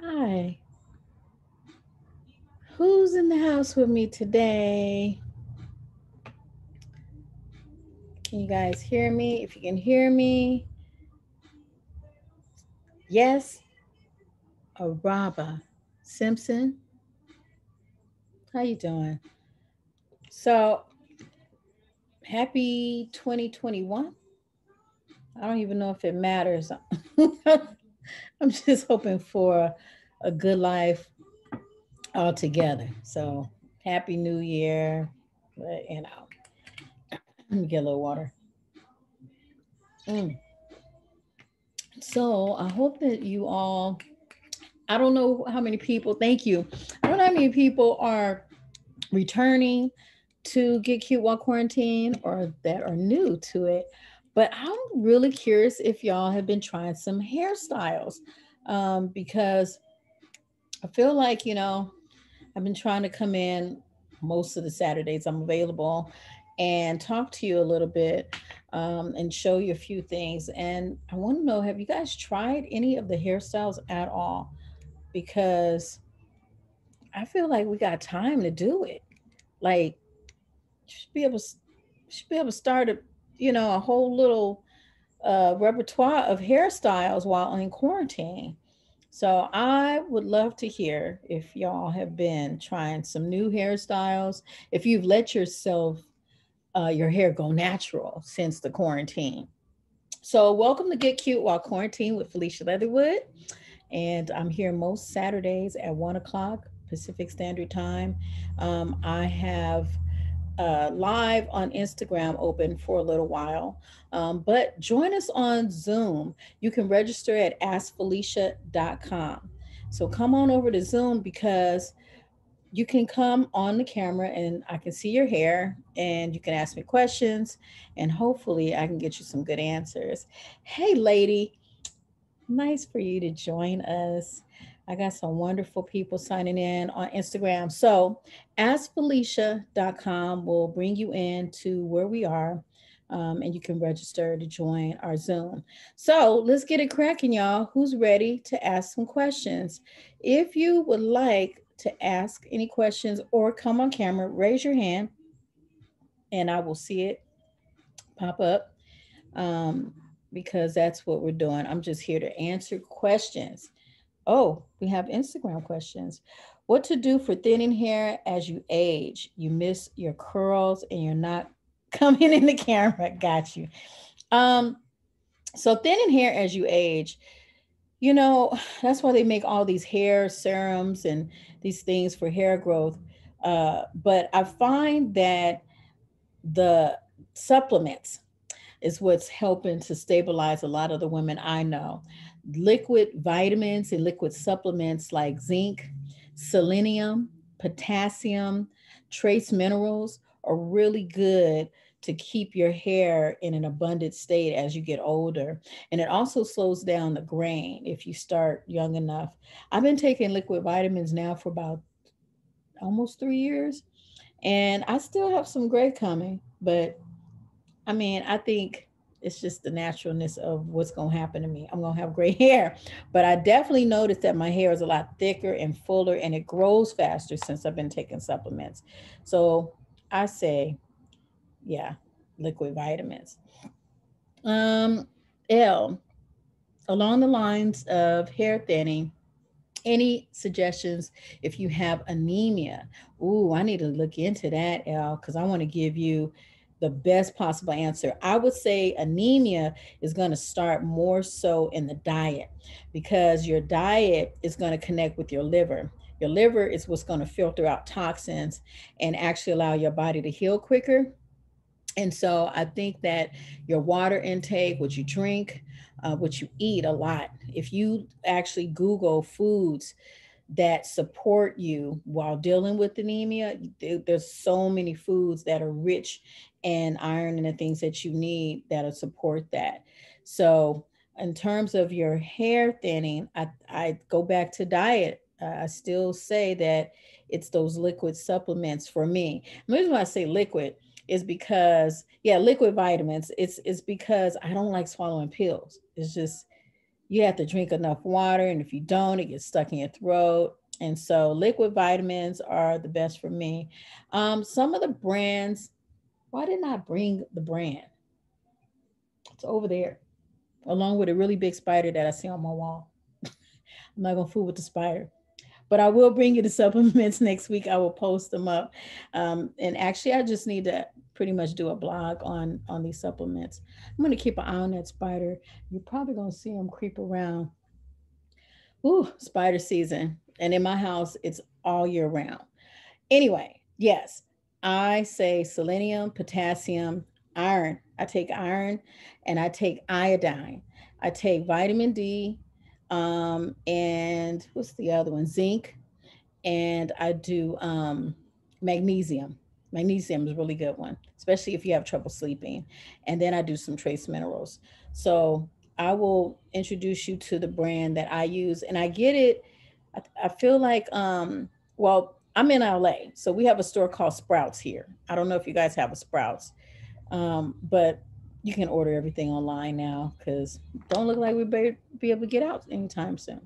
Hi, who's in the house with me today? Can you guys hear me? If you can hear me, yes, Araba Simpson. How you doing? So, happy 2021. I don't even know if it matters. I'm just hoping for a good life altogether. So, happy new year. Let me get a little water. Mm. So, I hope that you all, I don't know how many people, thank you. I don't know how many people are returning to Get Cute While Quarantine or that are new to it. But I'm really curious if y'all have been trying some hairstyles because I feel like, I've been trying to come in most of the Saturdays I'm available and talk to you a little bit and show you a few things. And I want to know, have you guys tried any of the hairstyles at all? Because I feel like we got time to do it. Like, should be able to, should be able to start a whole little repertoire of hairstyles while in quarantine. So I would love to hear if y'all have been trying some new hairstyles, if you've let yourself your hair go natural since the quarantine. So welcome to Get Cute While Quarantine with Felicia Leatherwood, and I'm here most Saturdays at 1 o'clock Pacific Standard Time. I have live on Instagram open for a little while. But join us on Zoom. You can register at askfelicia.com. So come on over to Zoom because you can come on the camera and I can see your hair and you can ask me questions and hopefully I can get you some good answers. Hey, lady, nice for you to join us. I got some wonderful people signing in on Instagram. So, askfelicia.com will bring you into where we are, and you can register to join our Zoom. So, let's get it cracking, y'all. Who's ready to ask some questions? If you would like to ask any questions or come on camera, raise your hand and I will see it pop up um, because that's what we're doing. I'm just here to answer questions. Oh, we have Instagram questions. What to do for thinning hair as you age? You miss your curls and you're not coming in the camera. Got you. Um, so thinning hair as you age, that's why they make all these hair serums and these things for hair growth. But I find that the supplements is what's helping to stabilize a lot of the women I know. Liquid vitamins and liquid supplements like zinc, selenium, potassium, trace minerals are really good to keep your hair in an abundant state as you get older. And it also slows down the grain if you start young enough. I've been taking liquid vitamins now for about almost 3 years, and I still have some gray coming, but I mean, I think it's just the naturalness of what's going to happen to me. I'm going to have gray hair, but I definitely noticed that my hair is a lot thicker and fuller and it grows faster since I've been taking supplements. So I say, yeah, liquid vitamins. Um, L, along the lines of hair thinning, any suggestions if you have anemia? Ooh, I need to look into that, L, because I want to give you the best possible answer. I would say anemia is going to start more so in the diet because your diet is going to connect with your liver. Your liver is what's going to filter out toxins and actually allow your body to heal quicker. And so I think that your water intake, what you drink, what you eat a lot, if you actually Google foods that support you while dealing with anemia, there's so many foods that are rich in iron and the things that you need that'll support that. So, in terms of your hair thinning, I go back to diet. I still say that it's those liquid supplements for me. The reason why I say liquid is because, yeah, liquid vitamins. It's because I don't like swallowing pills. It's just You have to drink enough water, and if you don't, it gets stuck in your throat. And so liquid vitamins are the best for me. Some of the brands, why didn't I bring the brand? It's over there, along with a really big spider that I see on my wall. I'm not gonna fool with the spider. But I will bring you the supplements next week. I will post them up. And actually, I just need to pretty much do a blog on these supplements. I'm gonna keep an eye on that spider. You're probably gonna see him creep around. Ooh, spider season. And in my house, it's all year round. Anyway, yes, I say selenium, potassium, iron. I take iron and I take iodine. I take vitamin D, and what's the other one? Zinc, and I do magnesium. Magnesium is a really good one, especially if you have trouble sleeping. And then I do some trace minerals. So I will introduce you to the brand that I use, and I get it. I feel like, well, I'm in LA, so we have a store called Sprouts here. I don't know if you guys have a Sprouts, but you can order everything online now because don't look like we'll be able to get out anytime soon.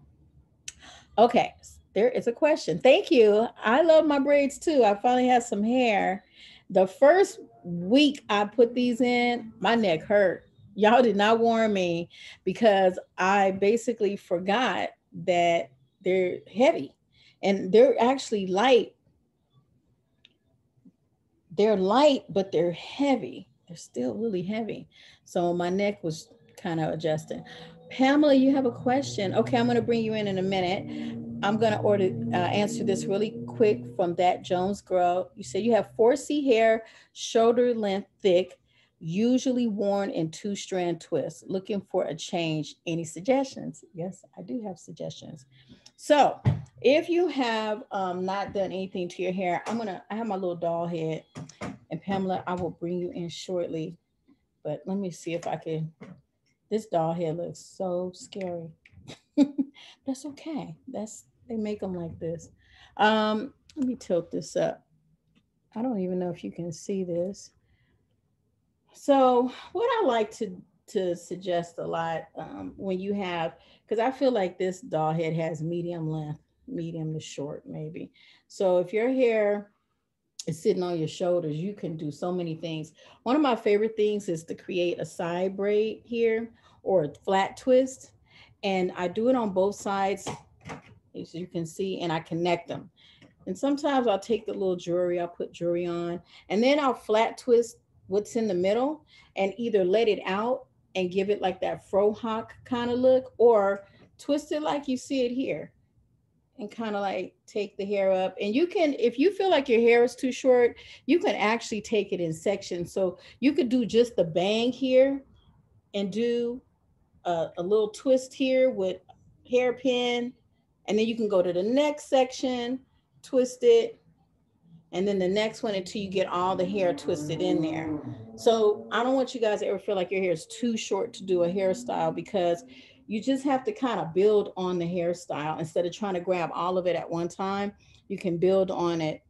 Okay, there is a question. Thank you. I love my braids too. I finally have some hair. The first week I put these in, my neck hurt. Y'all did not warn me because I basically forgot that they're heavy and they're actually light. They're light, but they're heavy. They're still really heavy. So my neck was kind of adjusting. Pamela, you have a question. Okay, I'm going to bring you in a minute. I'm going to answer this really quick from that Jones girl. You say you have 4C hair, shoulder length thick, usually worn in 2-strand twists. Looking for a change. Any suggestions? Yes, I do have suggestions. So if you have not done anything to your hair, I have my little doll head, and Pamela, I will bring you in shortly. But let me see if I can. This doll head looks so scary. That's okay. They make them like this. Let me tilt this up. I don't even know if you can see this. So what I like to suggest a lot, when you have, because I feel like this doll head has medium length, medium to short maybe. So if your hair is sitting on your shoulders, you can do so many things. One of my favorite things is to create a side braid here or a flat twist, and I do it on both sides, as you can see, and I connect them. And sometimes I'll take the little jewelry, I'll put jewelry on, and then I'll flat twist what's in the middle and either let it out and give it like that fro hawk kind of look, or twist it like you see it here and kind of like take the hair up. And you can, if you feel like your hair is too short, you can actually take it in sections. So you could do just the bang here and do a little twist here with hairpin, and then you can go to the next section, twist it, and then the next one until you get all the hair twisted in there. So I don't want you guys to ever feel like your hair is too short to do a hairstyle, because you just have to kind of build on the hairstyle instead of trying to grab all of it at one time. You can build on it,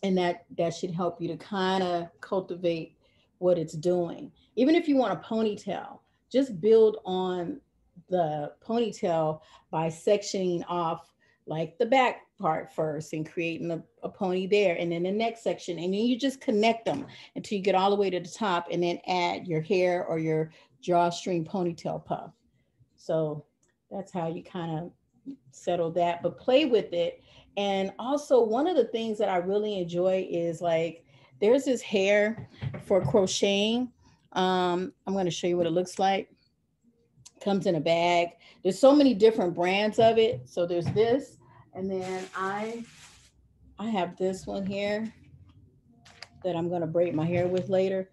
and that should help you to kind of cultivate what it's doing. Even if you want a ponytail, just build on the ponytail by sectioning off like the back part first and creating a pony there, and then the next section, and then you just connect them until you get all the way to the top, and then add your hair or your drawstring ponytail puff. So that's how you kind of settle that, but play with it. And also, one of the things that I really enjoy is like, there's this hair for crocheting. I'm going to show you what it looks like. Comes in a bag. There's so many different brands of it. So there's this, and then I have this one here that I'm going to braid my hair with later.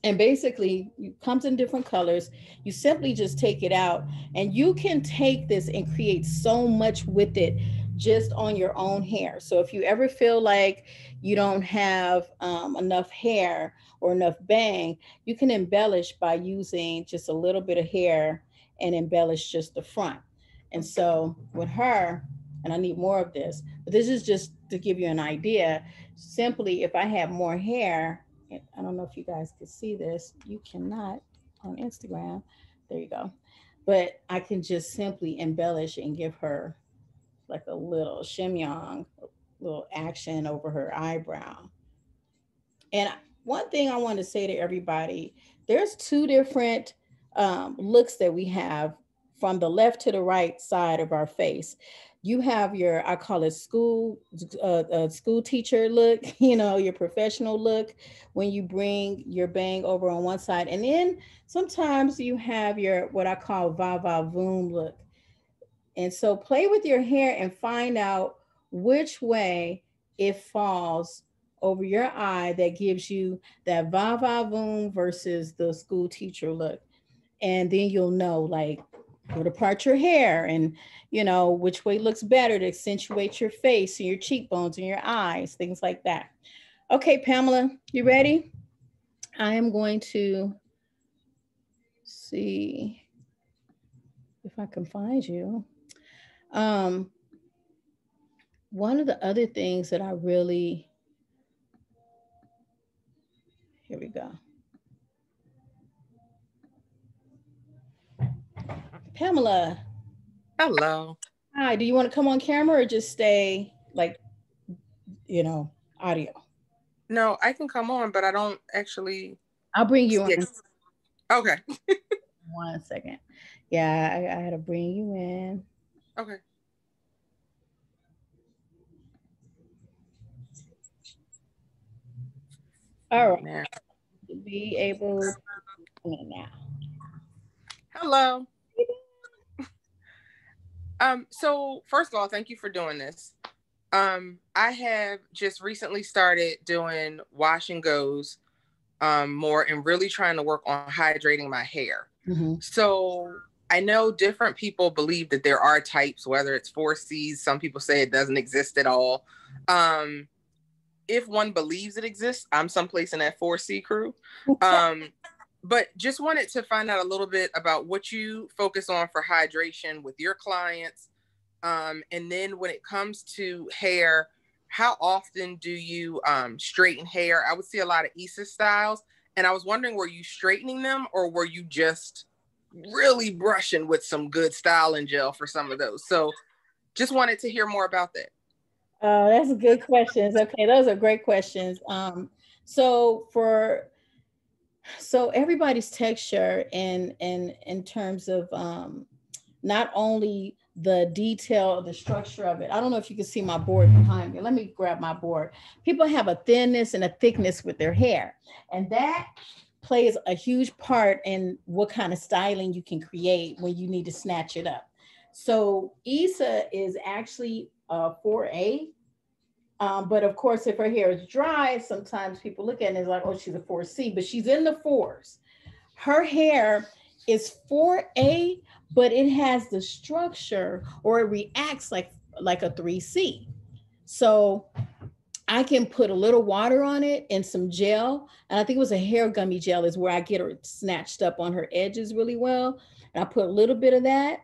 And basically it comes in different colors. You simply just take it out, and you can take this and create so much with it just on your own hair. So if you ever feel like you don't have enough hair or enough bang, you can embellish by using just a little bit of hair and embellish just the front. And so with her, and I need more of this, but this is just to give you an idea. Simply, if I have more hair, I don't know if you guys can see this. You cannot on Instagram. There you go. but I can just simply embellish and give her like a little shimyong, little action over her eyebrow. And one thing I want to say to everybody, there's two different looks that we have from the left to the right side of our face. You have your, I call it school teacher look, you know, your professional look when you bring your bang over on one side. And then sometimes you have your, what I call va va voom look. And so play with your hair and find out which way it falls over your eye that gives you that va va voom versus the school teacher look. And then you'll know like where to part your hair and you know which way looks better to accentuate your face and your cheekbones and your eyes, things like that. Okay, Pamela, you ready? I am going to see if I can find you. Um, One of the other things that I really, here we go. Pamela, Hello. hi, do you want to come on camera or just stay like, you know, audio? No, I can come on, but I don't actually I'll bring you see it. in. Okay. 1 second. Yeah, I had to bring you in. Okay. All right, Now. to be able to now. Hello. So first of all, thank you for doing this. I have just recently started doing wash and goes more and really trying to work on hydrating my hair. Mm-hmm. So I know different people believe that there are types, whether it's 4Cs, some people say it doesn't exist at all. If one believes it exists, I'm someplace in that 4C crew. But just wanted to find out a little bit about what you focus on for hydration with your clients. And then when it comes to hair, how often do you straighten hair? I would see a lot of Issa styles. And I was wondering, were you straightening them or were you just really brushing with some good styling gel for some of those? So just wanted to hear more about that. Oh, that's good questions. Okay, those are great questions. So for so everybody's texture and in terms of not only the detail, the structure of it. I don't know if you can see my board behind me. Let me grab my board. People have a thinness and a thickness with their hair, and that plays a huge part in what kind of styling you can create when you need to snatch it up. So Issa is actually a 4A. But of course, if her hair is dry, sometimes people look at it and it's like, oh, she's a 4C, but she's in the fours. Her hair is 4A, but it has the structure or it reacts like a 3C. So I can put a little water on it and some gel. And I think it was a hair gummy gel is where I get her snatched up on her edges really well. And I put a little bit of that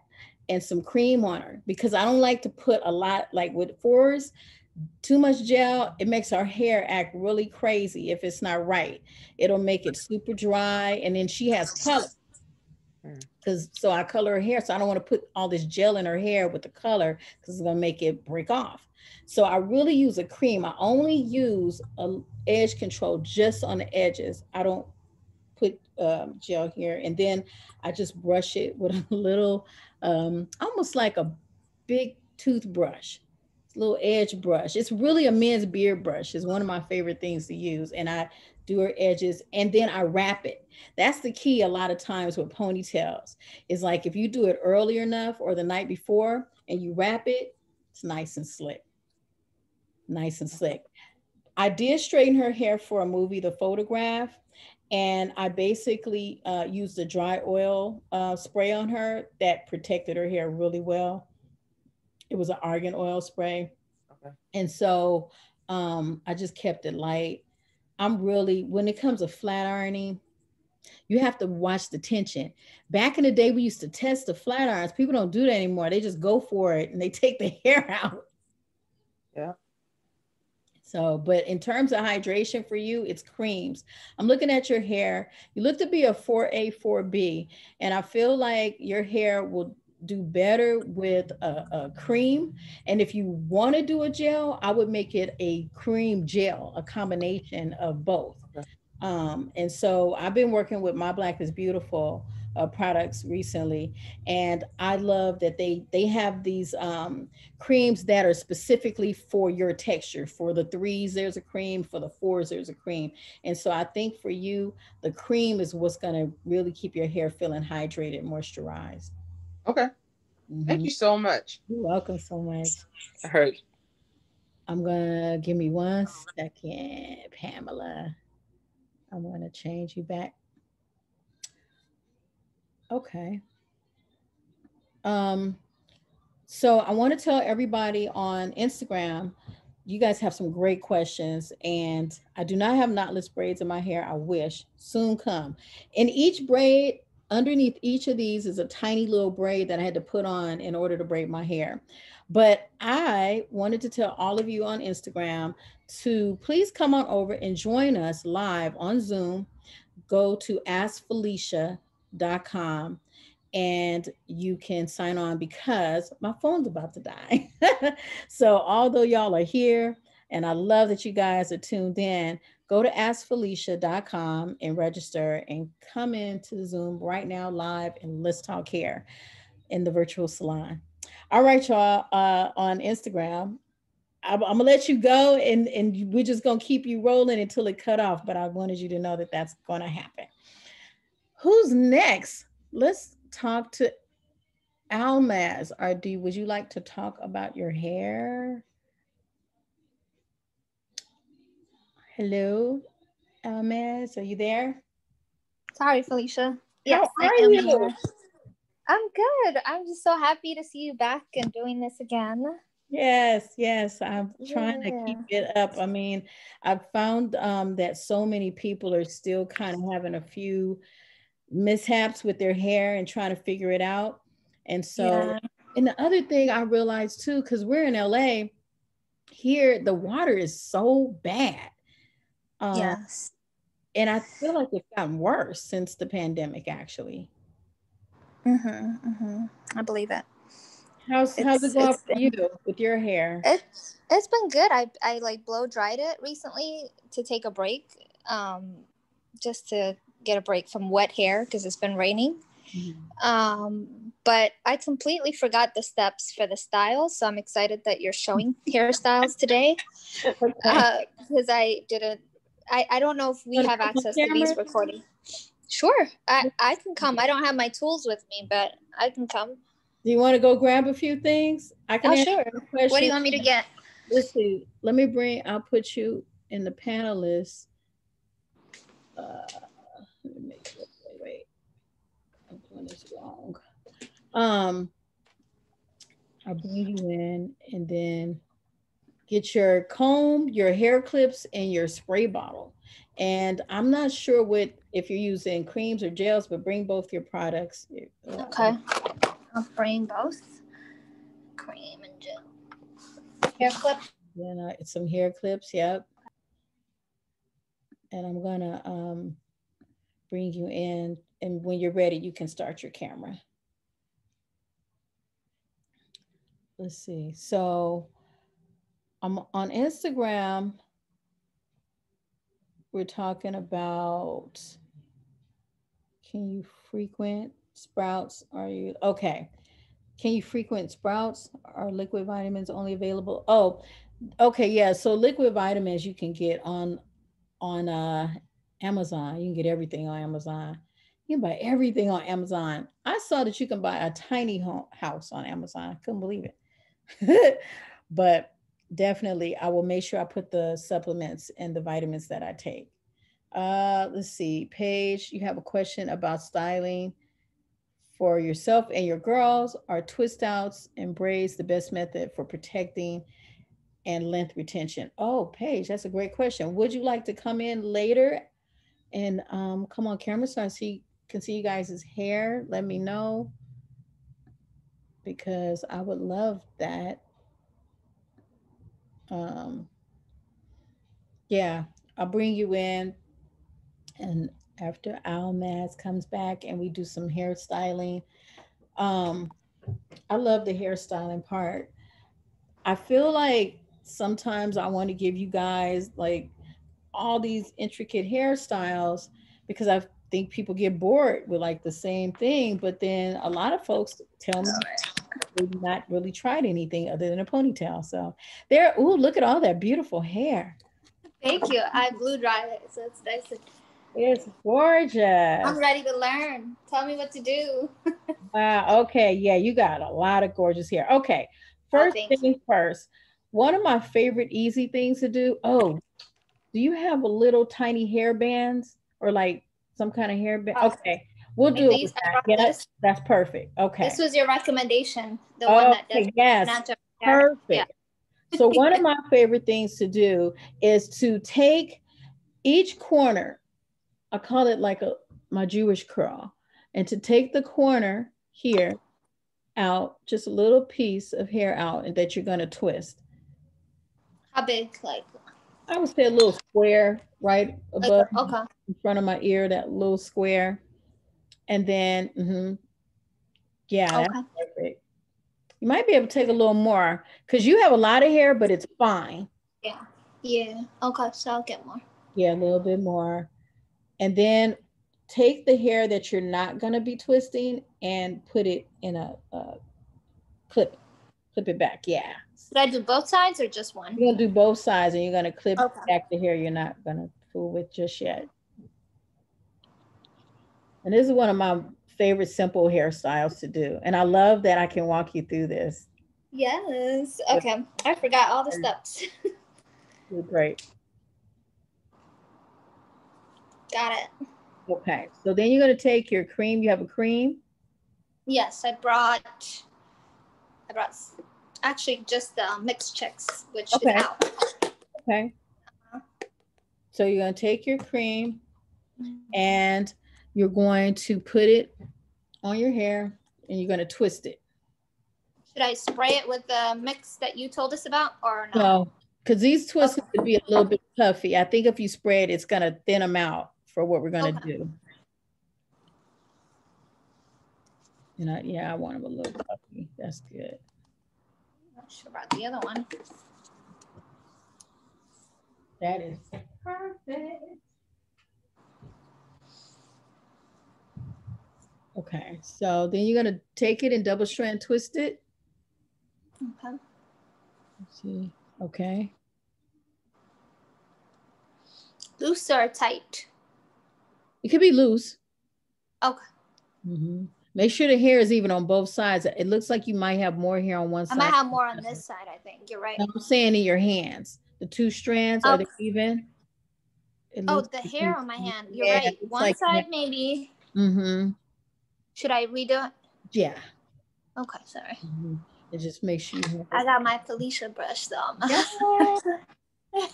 and some cream on her because I don't like to put a lot like with fours. Too much gel, it makes our hair act really crazy if it's not right. It'll make it super dry. And then she has color because so I color her hair. So I don't want to put all this gel in her hair with the color because it's gonna make it break off. So I really use a cream. I only use a edge control just on the edges. I don't put gel here. And then I just brush it with a little, almost like a big toothbrush, little edge brush. It's really a men's beard brush. It's one of my favorite things to use. And I do her edges and then I wrap it. That's the key a lot of times with ponytails. Is like if you do it early enough or the night before and you wrap it, it's nice and slick. Nice and slick. I did straighten her hair for a movie, The Photograph, and I basically used a dry oil spray on her that protected her hair really well. It was an argan oil spray. Okay. And so I just kept it light. I'm really, when it comes to flat ironing, you have to watch the tension. Back in the day, we used to test the flat irons. People don't do that anymore. They just go for it and they take the hair out. Yeah. So, but in terms of hydration for you, it's creams. I'm looking at your hair. You look to be a 4A, 4B, and I feel like your hair will do better with a cream. And if you want to do a gel, I would make it a cream gel, a combination of both. Okay. And so I've been working with My Black is Beautiful products recently, and I love that they have these creams that are specifically for your texture. For the threes, there's a cream. For the fours, there's a cream. And so I think for you, the cream is what's going to really keep your hair feeling hydrated, moisturized. Okay. Thank Hmm. you so much. You're welcome so much. I heard. I'm gonna give me 1 second, Pamela. I'm gonna change you back. Okay. Um, So I want to tell everybody on Instagram, you guys have some great questions, and I do not have knotless braids in my hair. I wish soon come. In each braid, underneath each of these is a tiny little braid that I had to put on in order to braid my hair. But I wanted to tell all of you on Instagram to please come on over and join us live on Zoom. Go to askfelicia.com and you can sign on because my phone's about to die. So, although y'all are here and I love that you guys are tuned in, go to askfelicia.com and register and come into Zoom right now live and let's talk hair in the virtual salon. All right, y'all, on Instagram. I'm gonna let you go, and we're just gonna keep you rolling until it cut off. But I wanted you to know that that's gonna happen. Who's next? Let's talk to Almaz. RD, would you like to talk about your hair? Hello, Almaz. Are you there? Sorry, Felicia. How Yes, I are am you? here. I'm good. I'm just so happy to see you back and doing this again. Yes, yes. I'm trying to keep Yeah. it up. I mean, I've found that so many people are still kind of having a few mishaps with their hair and trying to figure it out. And so, Yeah. and the other thing I realized too, because we're in LA, here the water is so bad. Um, Yes. and I feel like it's gotten worse since the pandemic, actually. I believe it. How's it It's going it's for you been with your hair? it's been good. I like blow dried it recently to take a break. Just to get a break from wet hair because it's been raining. Mhm. But I completely forgot the steps for the styles, so I'm excited that you're showing hairstyles today. Okay. Because I didn't. I don't know if we Want to have come on access to camera? these recordings. Sure, I can come. I don't have my tools with me, but I can come. Do you want to go grab a few things? I can Oh, answer sure. some What do you questions. want me to get? Let's see. I'll put you in the panelists. Let me make sure. Wait, I'm doing this wrong. Um, I'll bring you in and then get your comb, your hair clips, and your spray bottle. And I'm not sure what if you're using creams or gels, but bring both your products. Okay, I'll bring both cream and gel. Hair clip. Then some hair clips. Yep. And I'm gonna bring you in, and when you're ready, you can start your camera. Let's see. So I'm on Instagram. We're talking about can you frequent sprouts? Are you okay? Can you frequent sprouts? Are liquid vitamins only available? Oh, okay, yeah. So liquid vitamins you can get on Amazon. You can get everything on Amazon. You can buy everything on Amazon. I saw that you can buy a tiny house on Amazon. I couldn't believe it. But definitely, I will make sure I put the supplements and the vitamins that I take. Let's see, Paige, you have a question about styling for yourself and your girls. Are twist outs and braids the best method for protecting and length retention? Oh, Paige, that's a great question. Would you like to come in later and come on camera so I can see you guys' hair? Let me know because I would love that. Um, Yeah, I'll bring you in, and after Almaz comes back and we do some hairstyling. Um, I love the hairstyling part. I feel like sometimes I want to give you guys like all these intricate hairstyles because I think people get bored with like the same thing. But then a lot of folks tell me they've not really tried anything other than a ponytail. So there, ooh, look at all that beautiful hair. Thank you. I blew dried it, so it's nice. It's I'm gorgeous. ready to learn. Tell me what to do. Wow. Okay. Yeah, you got a lot of gorgeous hair. Okay. Oh, First thank you. thing first, one of my favorite easy things to do. Oh, do you have a little tiny hair bands or like some kind of hair band? Oh, Okay. We'll like do it with these. I that. brought Yeah, this. that's perfect. This Okay. was your recommendation, the one that does Okay. Yes. natural hair. Yeah. Perfect. So one of my favorite things to do is to take each corner. I call it like a my Jewish curl, and to take the corner here out, just a little piece of hair out, and that you're going to twist. How big? I would say a little square right above Okay. in front of my ear, that little square. And then, yeah, that's Okay. perfect. You might be able to take a little more because you have a lot of hair, but it's fine. Yeah. Yeah. Okay. So I'll get more. Yeah, a little bit more. And then take the hair that you're not going to be twisting and put it in a clip, clip it back. Yeah. Should I do both sides or just one? You're going to do both sides and you're going to clip Okay. back the hair you're not going to fool with just yet. And this is one of my favorite simple hairstyles to do. And I love that I can walk you through this. Yes. Okay. I forgot all the steps. You're great. Got it. Okay. So then you're going to take your cream. You have a cream? Yes, I brought actually just the mixed chicks, which is Okay. out. Okay. So you're going to take your cream and you're going to put it on your hair and you're going to twist it. Should I spray it with the mix that you told us about or no? No, because these twists Okay. could be a little bit puffy. I think if you spray it, it's going to thin them out for what we're going to Okay. do. And yeah, I want them a little puffy. That's good. Not sure about the other one. That is perfect. Okay, so then you're gonna take it and double strand twist it. Okay. Let's see. Okay. Loose or tight? It could be loose. Okay. Make sure the hair is even on both sides. It looks like you might have more hair on one I side. might have more on this side, I think. You're right. No, I'm saying in your hands. The two strands, are Okay. they even? It Oh, looks the like hair on my hand. You're yeah, right. it looks One like side, maybe. mm-hmm. Should I redo it? Yeah. Okay, sorry. It just makes sure you have I it. got my Felicia brush, though. Yeah.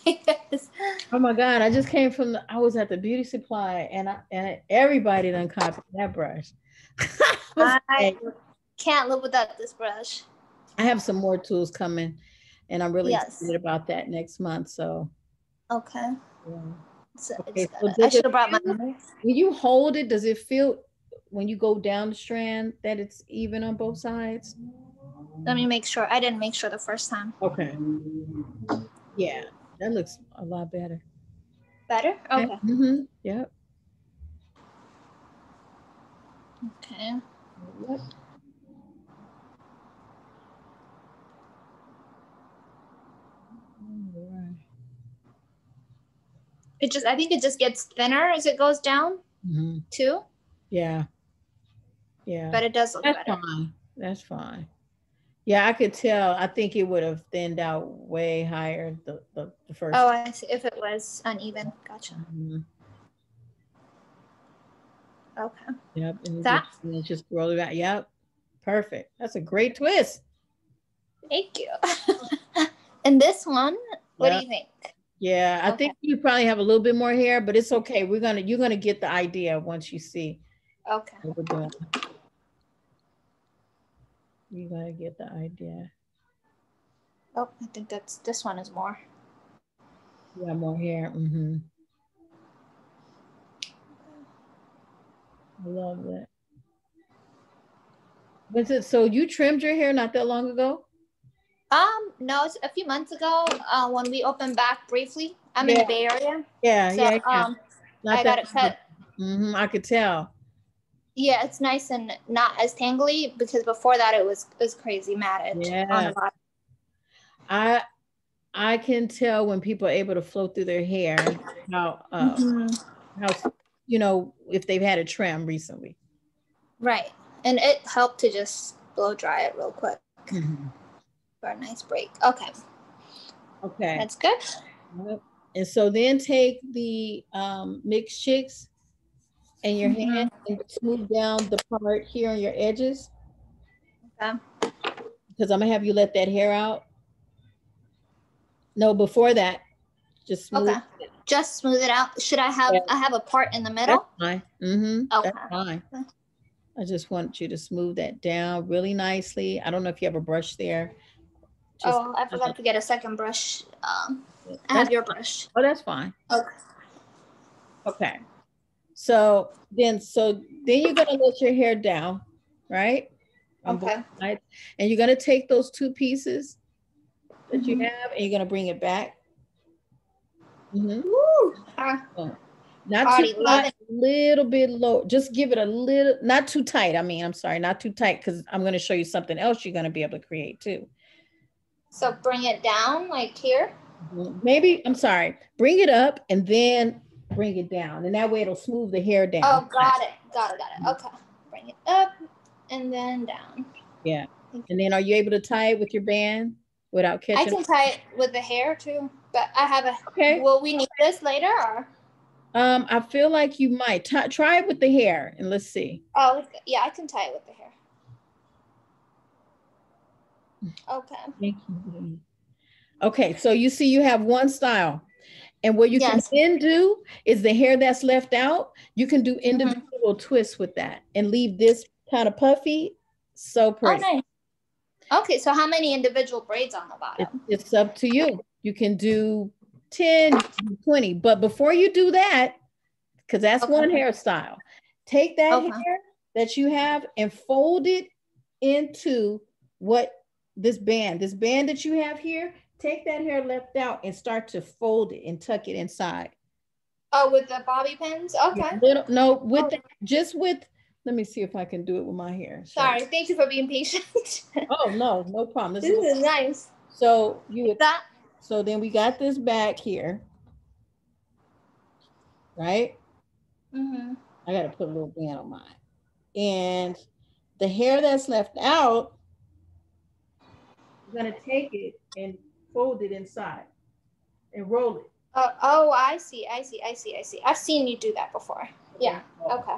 Yes. Oh my God, I just came from I was at the beauty supply and everybody done copied that brush. I was I like, can't live without this brush. I have some more tools coming and I'm really Yes. excited about that next month. So Okay. yeah. It's Okay, so good. I does should it have brought my. feel when you hold it, does it feel when you go down the strand that it's even on both sides? Let me make sure. I didn't make sure the first time. Okay. Yeah, that looks a lot better. Better? Okay. Okay. Yep. Okay. Yep. All right. I think it just gets thinner as it goes down too, Yeah. Yeah. but it does look That's better. fine. That's fine. Yeah, I could tell. I think it would have thinned out way higher the Oh, first I see. If it was uneven. Gotcha. time. Okay. Yep. That? And it just roll it out. Yep. Perfect. That's a great twist. Thank you. And this one, what do Yep. you think? Yeah. I Okay. think you probably have a little bit more hair, but it's okay. You're gonna get the idea once you see Okay. what we're doing. You're gonna get the idea. Oh, I think this one is more. Yeah, more hair. Mm-hmm. I love that. Was it so you trimmed your hair not that long ago? No, it's a few months ago, when we opened back briefly. I'm in Yeah, the Bay Area, yeah, so yeah, yeah. Not I that got it long. cut. Mm-hmm. I could tell. Yeah, it's nice and not as tangly, because before that it was crazy matted on Yeah. the bottom. I I can tell when people are able to flow through their hair how Hmm. how you know if they've had a trim recently. Right, and it helped to just blow dry it real quick Mhm. for a nice break. Okay, Okay. that's good. Yep. And so then take the mixed chicks in your Hmm. hand and smooth down the part here on your edges Okay. because I'm gonna have you let that hair out. No, before that, just smooth Okay. it. Just smooth it out. Should I have? Yeah, I have a part in the that's middle. fine. Mm-hmm. That's Okay. fine. I just want you to smooth that down really nicely. I don't know if you have a brush there. Just Oh, I forgot to get a second brush. I that's have your fine. brush. Oh, that's fine. Okay. Okay. So then you're gonna let your hair down, right? On both Okay. sides. And you're gonna take those two pieces that you Mm-hmm. have and you're gonna bring it back. Hmm. Woo! I Not too already high, loving. little bit low. Just give it a little, not too tight. I mean, I'm sorry, not too tight because I'm gonna show you something else you're gonna be able to create too. So bring it down like here. Maybe, I'm sorry, bring it up and then bring it down. And that way it'll smooth the hair down. Oh, got it. Got it. Got it. Okay. Bring it up and then down. Yeah. And then are you able to tie it with your band without I catching? can tie it with the hair too, but I have a. Okay. Will we need this later or? I feel like you might try it with the hair and let's see. Oh, yeah, I can tie it with the hair. Okay. Thank you. Okay, so you see you have one style. And what you can Yes. then do is the hair that's left out, you can do Mm-hmm. individual twists with that and leave this kind of puffy. So Oh, pretty. nice. Okay, so how many individual braids on the bottom? It's up to you. You can do 10, you can do 20. But before you do that, because that's Okay. one hairstyle, take that Okay. hair that you have and fold it into what this band that you have here, take that hair left out and start to fold it and tuck it inside. Oh, with the bobby pins? Yeah, Okay. little, no, with Oh, just with, let me see if I can do it with my hair. So, sorry. Thank you for being patient. oh no, no problem. This This is is nice. so you Like would, that. so then we got this back here, right? Mm-hmm. I got to put a little band on mine. And the hair that's left out, you're gonna take it and fold it inside and roll it. Oh, I see. I see. I see. I see. I've seen you do that before. There Yeah. you go. Okay.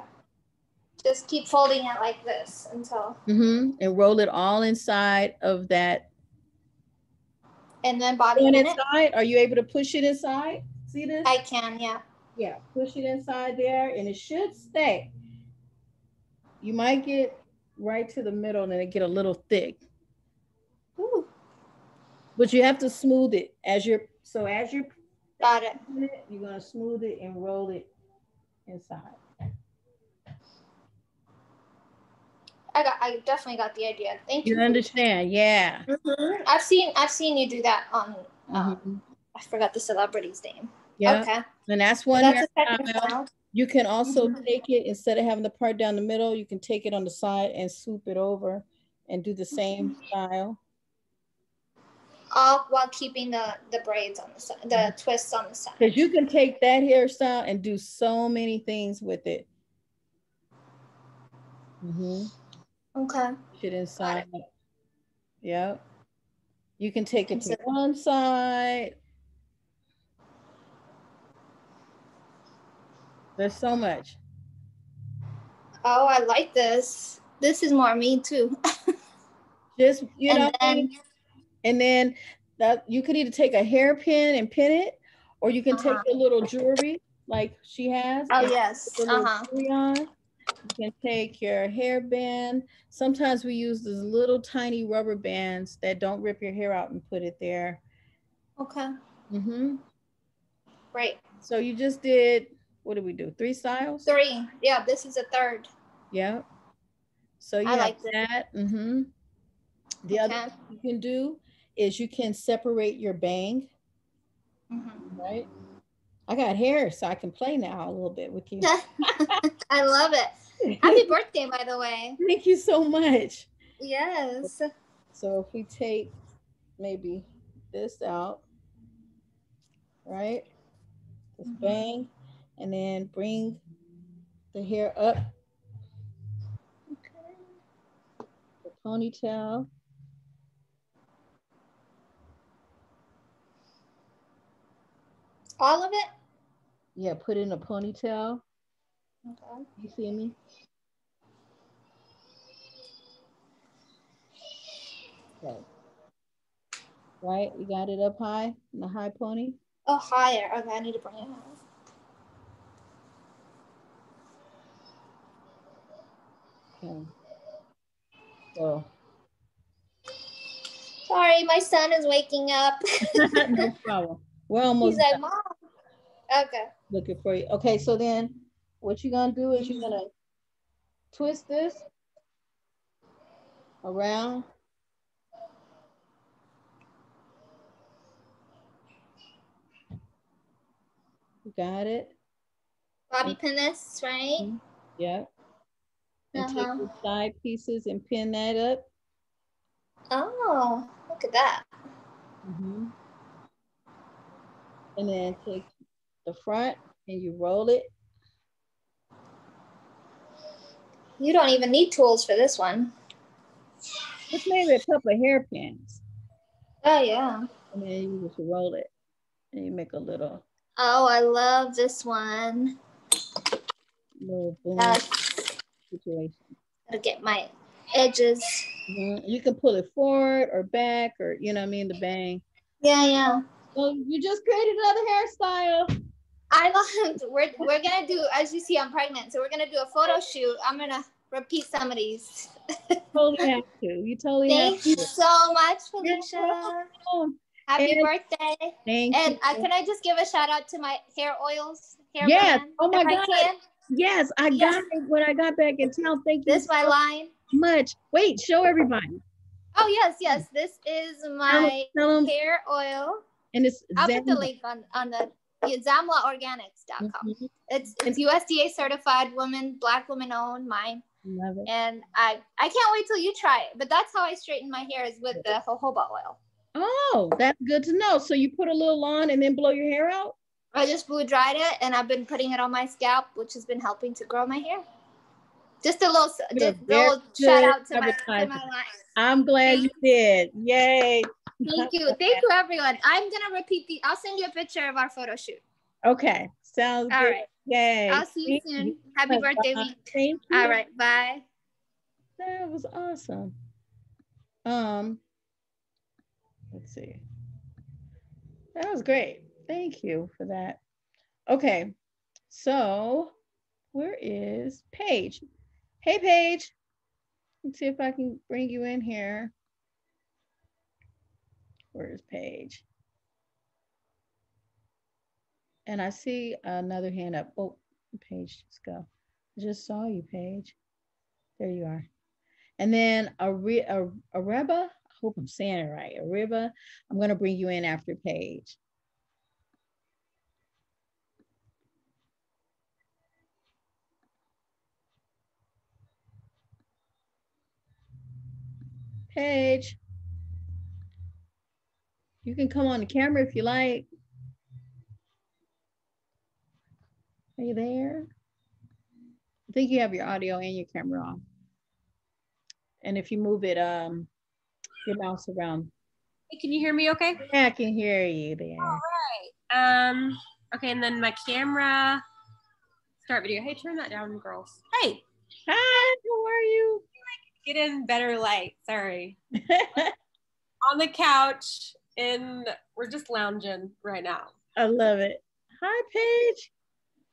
Just keep folding it like this until, And roll it all inside of that. and then bobby Going pin it. inside, are you able to push it inside? See this? I can. Yeah. Yeah, push it inside there and it should stay. You might get right to the middle and it get a little thick, Ooh, but you have to smooth it as you're, so as you're got it. doing it, you're gonna smooth it and roll it inside. I definitely got the idea. Thank You you, Felicia. understand? Yeah. I've seen you do that on. Mm-hmm. I forgot the celebrity's name. Yeah. Okay, And that's so one that's a second hairstyle. style. You can also Mm-hmm. take it instead of having the part down the middle, you can take it on the side and swoop it over and do the same style. All while keeping the braids on the side, the twists on the Because side. you can take that hairstyle and do so many things with it. Mm-hmm. Okay, Shit got inside. it. Yep. You can take it to Consider. one side. There's so much. Oh, I like this. This is more me too. Just, And then, and then that you could either take a hairpin and pin it, or you can take uh-huh. the little jewelry like she has Oh and put yes, the little uh-huh. jewelry on. You can take your hairband. Sometimes we use these little tiny rubber bands that don't rip your hair out and put it there. Okay. Mm-hmm. Right. So you just did, what did we do? 3 styles? 3. Yeah, this is a 3rd. Yeah. So you I have like that. The other thing you can do is you can separate your bang, right? I got hair, so I can play now a little bit with you. I love it. Happy birthday, by the way. Thank you so much. Yes. So if we take maybe this out, right? This bang, and then bring the hair up. Okay. The ponytail. All of it? Yeah, put in a ponytail. Okay. You see me? Okay. Right? You got it up high in the high pony? Oh, higher. Okay, I need to bring it higher. Okay. So. Sorry, my son is waking up. No problem. We're almost He's like, done. Mom. Okay. Looking for you. Okay, so then what you're going to do is you're going to twist this around. You got it? Bobby pin this, right? Yeah. And take the side pieces and pin that up. Oh, look at that. And then take the front and you roll it. You don't even need tools for this one. Just maybe a couple of hairpins. Oh, yeah. And then you just roll it. And you make a little. Oh, I love this one. Little boom situation. Gotta get my edges. You can pull it forward or back, or you know what I mean, the bang. Yeah. So you just created another hairstyle. I love. We're gonna do, as you see, I'm pregnant, so we're gonna do a photo shoot. I'm gonna repeat some of these. Totally have to. You totally have to. Thank you so much, Felicia. Happy birthday. Thank you. Can I just give a shout out to my hair oils? Yes. Brand, oh my God. Yes, I got it when I got back in town. Thank you. This is my line. Much. Wait, show everybody. Oh, yes. This is my hair oil. And I'll put the link on the zamlaorganics.com. It's USDA certified, black woman owned, mine. Love it. And I can't wait till you try it. But that's how I straighten my hair, is with the jojoba oil. Oh, that's good to know. So you put a little on and then blow your hair out? I just blow dried it, and I've been putting it on my scalp, which has been helping to grow my hair. Just a little shout out to my line. I'm glad you did. Yay. Thank you, everyone. I'm gonna repeat I'll send you a picture of our photo shoot. Okay, sounds good. All right. Yay. I'll see you soon. Happy birthday week. Thank you. All right, bye. That was awesome. Let's see. That was great. Thank you for that. Okay, so where is Paige? Hey, Paige. Let's see if I can bring you in here. Where's Paige? And I see another hand up. Oh, Paige, just go. I just saw you, Paige. There you are. And then Areba, I hope I'm saying it right. Areba, I'm going to bring you in after Paige. Paige, you can come on the camera if you like. Are you there? I think you have your audio and your camera on. And if you move it, your mouse around. Hey, can you hear me okay? Yeah, I can hear you there. All right. Okay, and then my camera, start video. Hey, turn that down, girls. Hey. Hi, how are you? Get in better light, sorry. On the couch, and we're just lounging right now. I love it. Hi, Paige.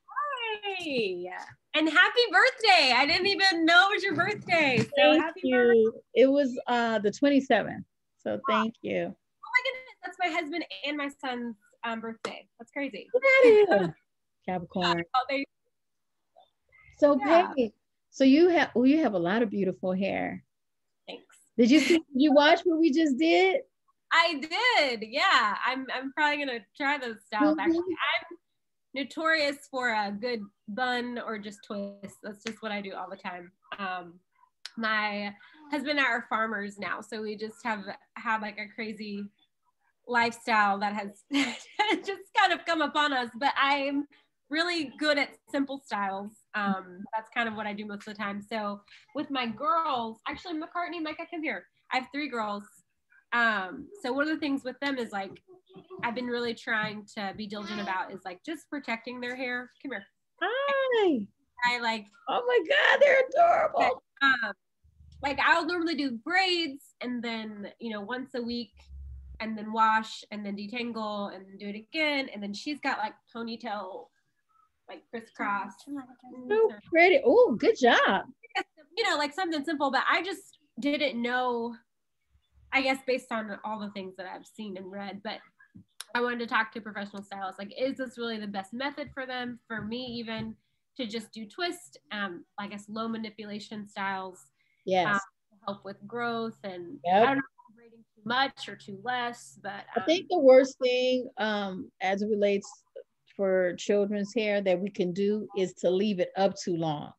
Hi. And happy birthday. I didn't even know it was your birthday. So thank happy you. birthday. It was the 27th. So thank you. Oh my goodness, that's my husband and my son's birthday. That's crazy. Get out of here. Capricorn. Oh, So yeah. Paige, so you have a lot of beautiful hair. Thanks. Did you watch what we just did? I did. Yeah. I'm probably gonna try those styles. Actually, I'm notorious for a good bun or just twist. That's just what I do all the time. My husband and I are farmers now, so we just have like a crazy lifestyle that has just kind of come upon us. But I'm really good at simple styles. That's kind of what I do most of the time. So with my girls, actually, McCartney, Micah, come here. I have 3 girls. So one of the things with them is like I've been really trying to be diligent about is like just protecting their hair. Come here. Hi. I like. Oh my God, they're adorable. Like I'll normally do braids and then once a week, and then wash and then detangle and then do it again, and then she's got like ponytail, like crisscross. So pretty. Oh, good job. Like something simple, but I just didn't know. I guess based on all the things that I've seen and read, but I wanted to talk to a professional stylist. Like, is this really the best method for them? For me, even to just do twist, I guess low manipulation styles. Yes. To help with growth, and Yep. I don't know if I'm braiding too much or too less, but I think the worst thing, as it relates for children's hair that we can do is to leave it up too long.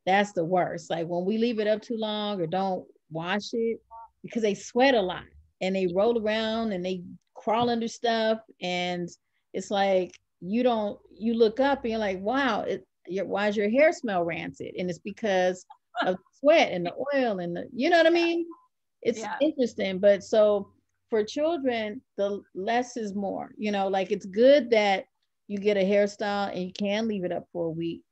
That's the worst. Like when we leave it up too long or don't wash it, because they sweat a lot and they roll around and they crawl under stuff, and it's like you look up and you're like, wow, why does your hair smell rancid? And it's because of the sweat and the oil and you know what I mean? It's interesting. But so for children, the less is more, like it's good that you get a hairstyle and you can leave it up for a week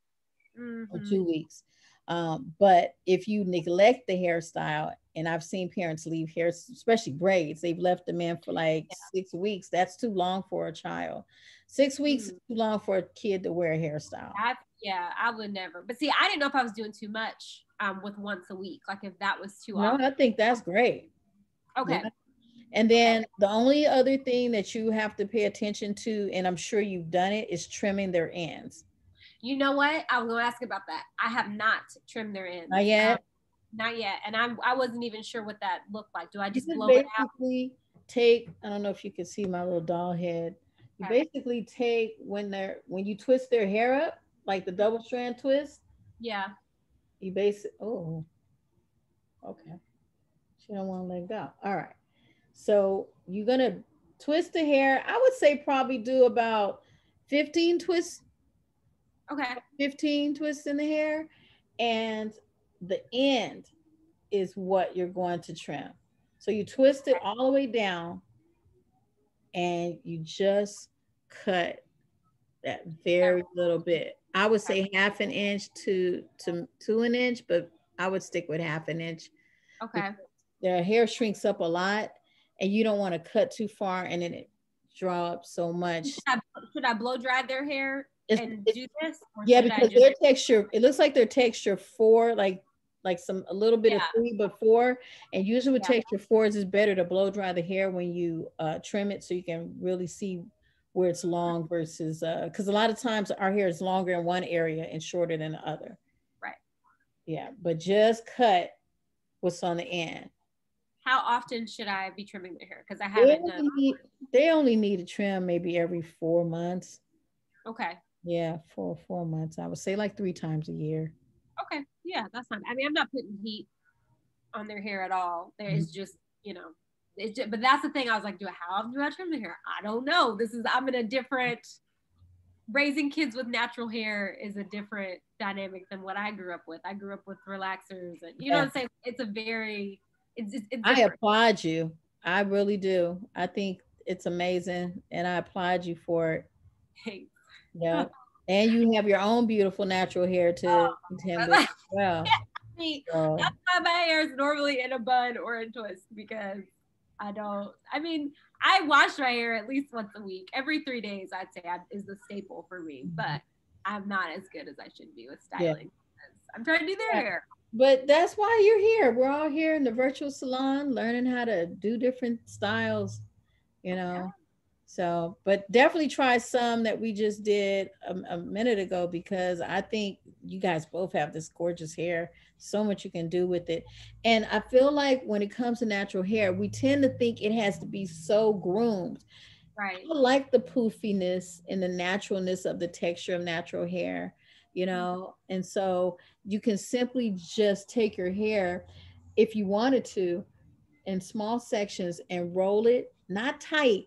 or 2 weeks. But if you neglect the hairstyle, and I've seen parents leave hair, especially braids, they've left them in for like 6 weeks. That's too long for a child. 6 weeks is too long for a kid to wear a hairstyle. I would never. But see, I didn't know if I was doing too much with once a week, like if that was too often. No, I think that's great. Okay. Yeah. And then the only other thing that you have to pay attention to, and I'm sure you've done it, is trimming their ends. You know what? I was going to ask about that. I have not trimmed their ends. Not yet? Not yet. And I wasn't even sure what that looked like. Do I just blow it out? Take, I don't know if you can see my little doll head. You basically take, when you twist their hair up, like the double strand twist. Yeah. You okay. She don't want to let go. All right. So you're going to twist the hair. I would say probably do about 15 twists. Okay. 15 twists in the hair. And the end is what you're going to trim. So you twist it all the way down and you just cut that very little bit. I would say half an inch to an inch, but I would stick with half an inch. Okay. Their hair shrinks up a lot and you don't want to cut too far and then it draw up so much. Should I blow dry their hair and do this? Yeah, because their texture, it looks like their texture 4, like a little bit of 3, but 4. And usually with texture 4s, it's better to blow dry the hair when you trim it so you can really see where it's long versus, because a lot of times our hair is longer in one area and shorter than the other. Right. Yeah, but just cut what's on the end. How often should I be trimming their hair? Because I haven't done. They only need to trim maybe every 4 months. Okay. Yeah, 4 months. I would say like 3 times a year. Okay. Yeah, that's fine. I mean, I'm not putting heat on their hair at all. There's just, but that's the thing. I was like, how often do I trim the hair? I don't know. I'm in a different, raising kids with natural hair is a different dynamic than what I grew up with. I grew up with relaxers and, you know what I'm saying? It's a very, it's I applaud you. I really do. I think it's amazing and I applaud you for it. Thanks. Yeah. And you have your own beautiful natural hair to contend with as well. That's why my hair is normally in a bun or a twist, because I wash my hair at least once a week. Every 3 days, I'd say is the staple for me, but I'm not as good as I should be with styling. I'm trying to do their hair. But that's why you're here. We're all here in the virtual salon learning how to do different styles, So, but definitely try some that we just did a minute ago, because I think you guys both have this gorgeous hair. So much you can do with it. And I feel like when it comes to natural hair, we tend to think it has to be so groomed. Right. I like the poofiness and the naturalness of the texture of natural hair, and so you can simply just take your hair, if you wanted to, in small sections and roll it, not tight,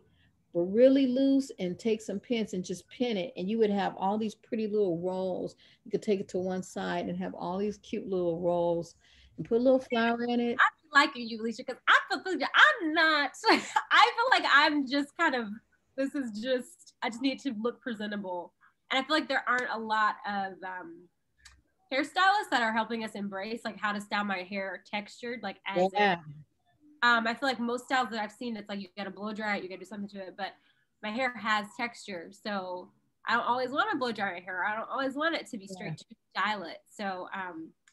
but really loose, and take some pins and just pin it. And you would have all these pretty little rolls. You could take it to one side and have all these cute little rolls and put a little flour in it. I like you, Alicia, because I feel Felicia, I'm not. I feel like I'm just kind of. This is just. I just need to look presentable, and I feel like there aren't a lot of hairstylists that are helping us embrace like how to style my hair textured, like as Yeah. it. I feel like most styles that I've seen, it's like you got to blow dry it, you got to do something to it, but my hair has texture, so I don't always want to blow dry my hair. I don't always want it to be straight to style it. So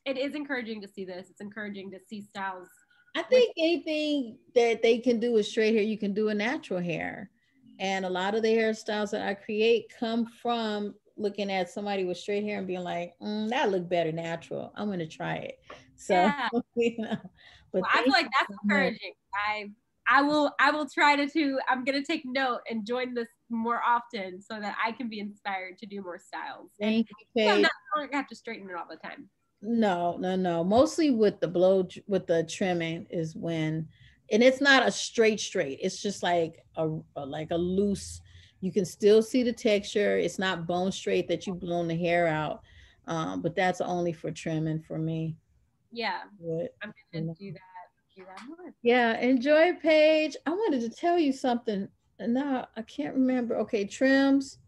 it is encouraging to see this. It's encouraging to see styles. I think anything that they can do with straight hair, you can do in natural hair. And a lot of the hairstyles that I create come from looking at somebody with straight hair and being like, that look better natural. I'm going to try it. So, Yeah. But Well, I feel thank like you that's so much. encouraging. I will try to I'm gonna take note and join this more often so that I can be inspired to do more styles. And Thank you, Paige. not I don't have to straighten it all the time. No, no, no. Mostly with the with the trimming is when, and it's not a straight. It's just like like a loose. You can still see the texture. It's not bone straight that you blown the hair out, but that's only for trimming for me. Yeah. But, I'm you gonna know. do that more. Yeah, enjoy, Paige. I wanted to tell you something. And now I can't remember. Okay, trims.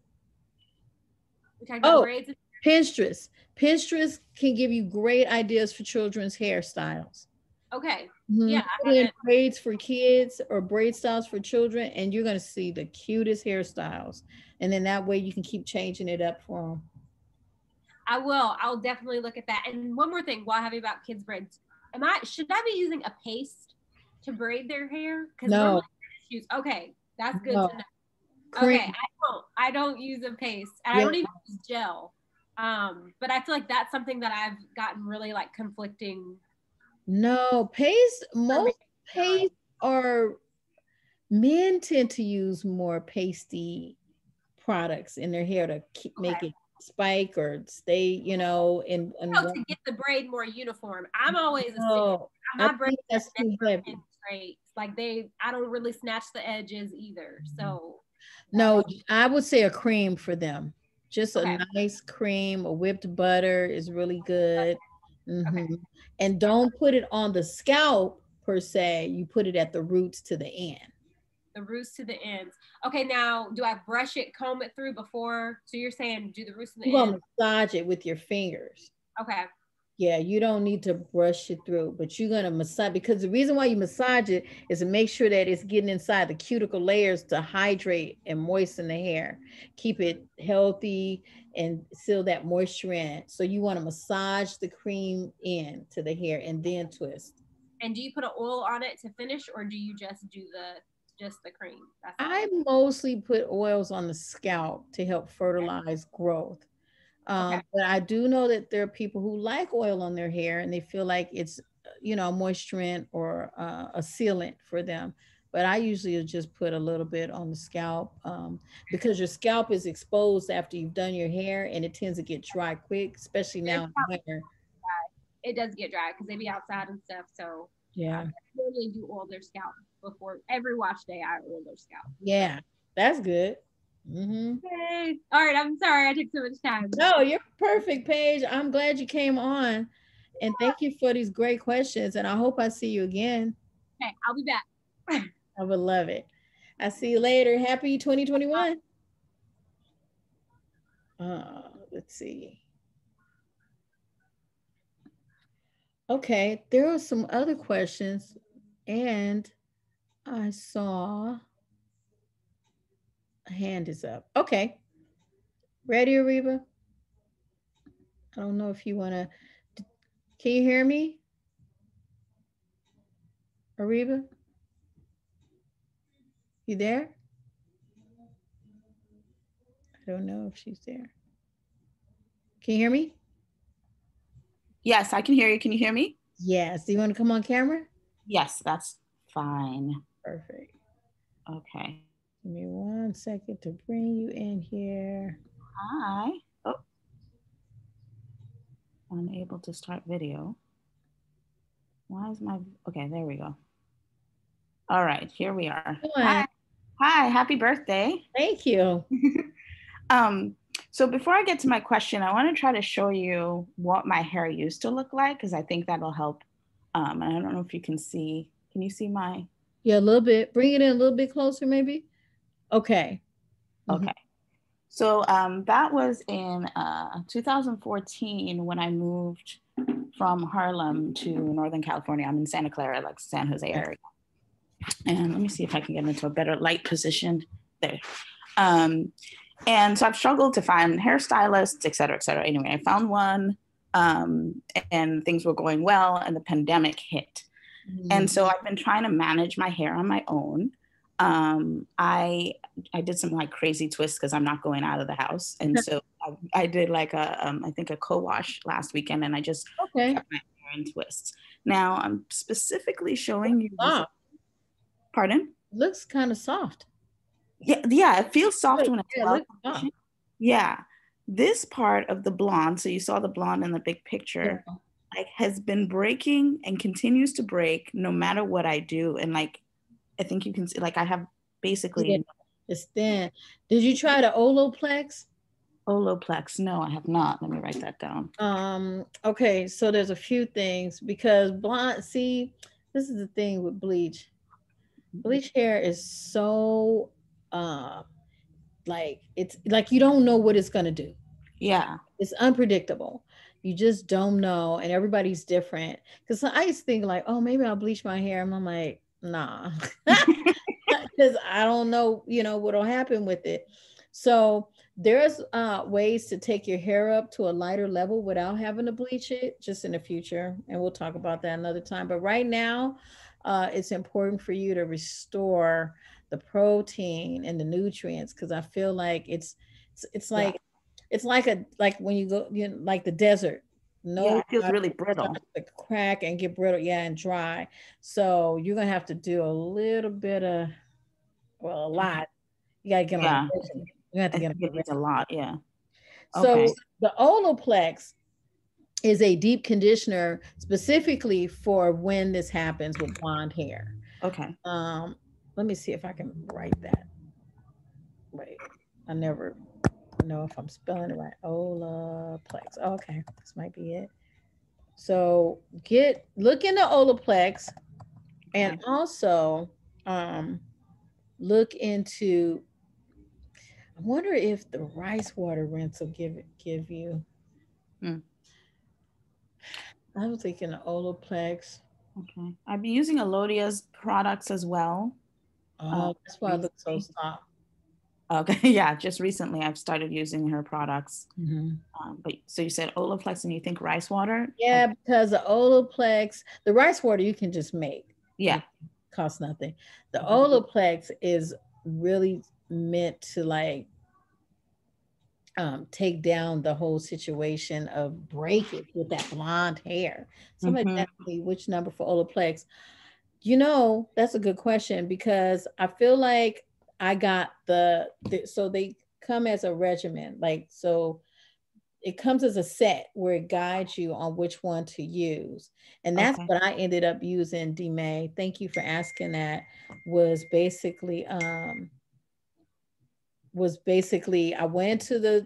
We talked about Oh, braids. Pinterest. Pinterest can give you great ideas for children's hairstyles. Okay. Yeah, Mhm. I Put in haven't. braids for kids or braid styles for children, and you're going to see the cutest hairstyles. And then that way you can keep changing it up for them. I will. I'll definitely look at that. And one more thing while having about kids braids. Should I be using a paste to braid their hair? Because No, normally I just use okay, that's good no. to know. Okay, Cream. I don't use a paste, and I Yeah. don't even use gel. But I feel like that's something that I've gotten really like conflicting. No, paste. For Most paste are, men tend to use more pasty products in their hair to keep make Okay. it spike or stay, and To get the braid more uniform. I'm always a stickler. no, I My braids think that's are too never heavy. pin straight. Like I don't really snatch the edges either. So No, I would say a cream for them. Just a okay, nice cream, a whipped butter is really good. okay. hmm And don't put it on the scalp per se. You put it at the roots to the end. The roots to the ends. Okay, now do I brush it, comb it through before? So you're saying do the roots to the You're gonna ends? massage it with your fingers. Okay. Yeah, you don't need to brush it through, but you're gonna massage, because the reason why you massage it is to make sure that it's getting inside the cuticle layers to hydrate and moisten the hair, keep it healthy and seal that moisture in. So you want to massage the cream in to the hair and then twist. And do you put an oil on it to finish, or do you just do the cream? That's all. I mostly put oils on the scalp to help fertilize growth. Okay. But I do know that there are people who like oil on their hair and they feel like it's, a moisturant or a sealant for them. But I usually just put a little bit on the scalp, because your scalp is exposed after you've done your hair and it tends to get dry quick, especially It's now in probably winter. dry. It does get dry because they be outside and stuff. So Yeah. I normally do oil their scalp before every wash day. I oil their scalp. Yeah. That's good. hmm Okay. All right. I'm sorry I took so much time. No, you're perfect, Paige. I'm glad you came on. And thank you for these great questions. And I hope I see you again. Okay, I'll be back. I would love it. I see you later. Happy 2021. Let's see. Okay, there are some other questions, and I saw a hand is up. Okay, ready, Ariba? I don't know if you want to. Can you hear me, Ariba? You there? don't know if she's there. Can you hear me? Yes, I can hear you. Can you hear me? Yes. Do you want to come on camera? Yes, that's fine. Perfect. Okay. Give me 1 second to bring you in here. Hi. Oh, unable to start video. Why is my, okay, there we go. All right, here we are. Hi. Hi, happy birthday. Thank you. So before I get to my question, I want to try to show you what my hair used to look like, because I think that'll help. And I don't know if you can see. Can you see my? Yeah, a little bit. Bring it in a little bit closer, maybe. Okay. Okay. So that was in 2014 when I moved from Harlem to Northern California. I'm in Santa Clara, like San Jose area. And let me see if I can get into a better light position there. And so I've struggled to find hairstylists, et cetera, et cetera. Anyway, I found one and things were going well and the pandemic hit. And so I've been trying to manage my hair on my own. I did some like crazy twists because I'm not going out of the house. And so I did like I think a co-wash last weekend, and I just kept my hair in twists. Now I'm specifically showing you this. Pardon? Looks kind of soft. Yeah, it feels soft when it's well. Soft. Yeah. This part of the blonde, so you saw the blonde in the big picture, like has been breaking and continues to break no matter what I do. And like I think you can see, like I have basically it's thin. Did you try the Olaplex? Olaplex? No, I have not. Let me write that down. Okay, so there's a few things because blonde, see, this is the thing with bleach. Bleach hair is so like it's like you don't know what it's gonna do. Yeah. It's unpredictable. You just don't know, and everybody's different. Because I used to think like, oh, maybe I'll bleach my hair, and I'm like, nah, because I don't know, what'll happen with it. So there's ways to take your hair up to a lighter level without having to bleach it, just in the future, and we'll talk about that another time. But right now, it's important for you to restore the protein and the nutrients because I feel like it's like it's like when you go like the desert. No, it feels really brittle. To crack and get brittle, and dry. So you're gonna have to do a little bit of, well, a lot. You gotta get on. You have to get on. A lot, yeah. So the Olaplex is a deep conditioner specifically for when this happens with blonde hair. Okay. Let me see if I can write that. Wait, I never know if I'm spelling it right. Olaplex. Okay, this might be it. So look into Olaplex, and also look into. I wonder if the rice water rinse will give you. I was thinking Olaplex. Okay, I've been using Elodia's products as well. Oh, that's why it looks so soft. Okay, yeah, just recently I've started using her products. Mm-hmm. But so you said Olaplex and you think rice water? Yeah, because the Olaplex, the rice water you can just make. Yeah. It costs nothing. The Olaplex is really meant to like take down the whole situation of breakage with that blonde hair. Somebody asked me which number for Olaplex. That's a good question because I feel like I got so they come as a regimen. Like, so it comes as a set where it guides you on which one to use. And that's what I ended up using, D May. Thank you for asking that. Was basically I went to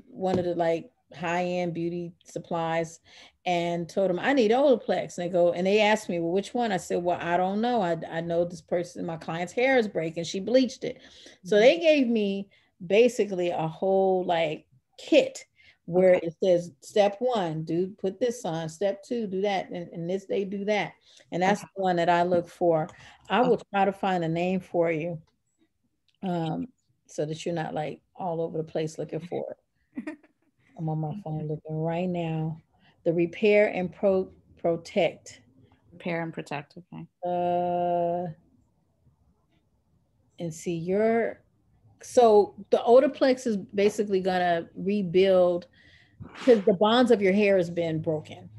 one of the like high-end beauty supplies and told them I need Olaplex. And they asked me, well, which one? I said, well, I don't know. I know this person, my client's hair is breaking. She bleached it. So they gave me basically a whole like kit where it says step 1, put this on, step 2, do that, and this they do that. And that's the one that I look for. I will try to find a name for you. So that you're not like all over the place looking for it. I'm on my phone looking right now. The repair and protect. Repair and protect, okay. And see So the Olaplex is basically gonna rebuild because the bonds of your hair has been broken.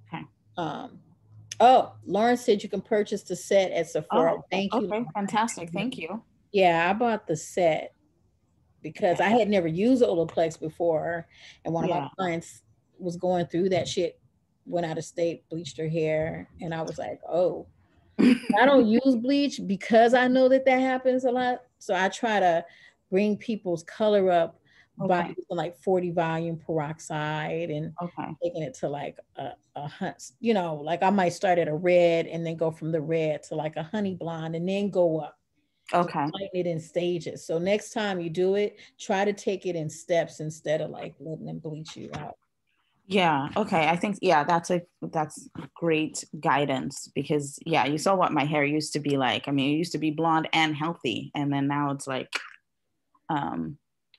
Okay. Oh, Lauren said you can purchase the set at Sephora. Oh, Thank you, okay. Lauren. Fantastic. Thank you. Yeah, I bought the set because Okay. I had never used Olaplex before, and one of my Yeah. clients was going through that shit, went out of state, bleached her hair, and I was like, oh, I don't use bleach because I know that that happens a lot. So I try to bring people's color up by Okay. using like 40 volume peroxide and Okay. taking it to like a hunt, you know, like I might start at a red and then go from the red to like a honey blonde and then go up. Just Okay. lighten it in stages. So next time you do it, try to take it in steps instead of like letting them bleach you out. Yeah. Okay. I think that's great guidance because yeah, you saw what my hair used to be like. I mean, it used to be blonde and healthy, and then now it's like,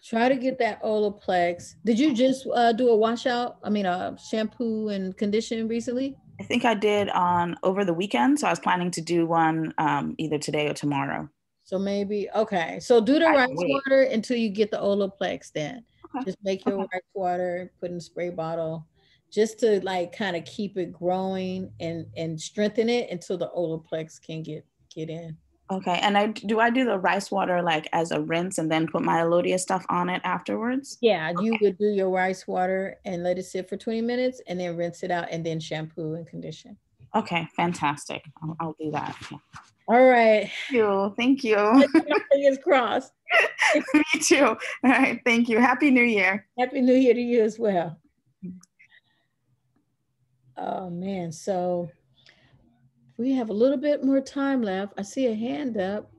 Try to get that Olaplex. Did you just do a washout? I mean, a shampoo and condition recently? I think I did on over the weekend, so I was planning to do one either today or tomorrow. So maybe, okay. So do the I rice can wait. water until you get the Olaplex then. Okay. Just make your Okay. rice water, put in a spray bottle, just to like kind of keep it growing and strengthen it until the Olaplex can get in. Okay. And I do the rice water like as a rinse and then put my Elodia stuff on it afterwards? Yeah, you would do your rice water and let it sit for 20 minutes and then rinse it out and then shampoo and condition. Okay, fantastic. I'll do that. All right. Thank you. Fingers crossed. Me too. All right. Thank you. Happy New Year. Happy New Year to you as well. Oh man, so we have a little bit more time left. I see a hand up.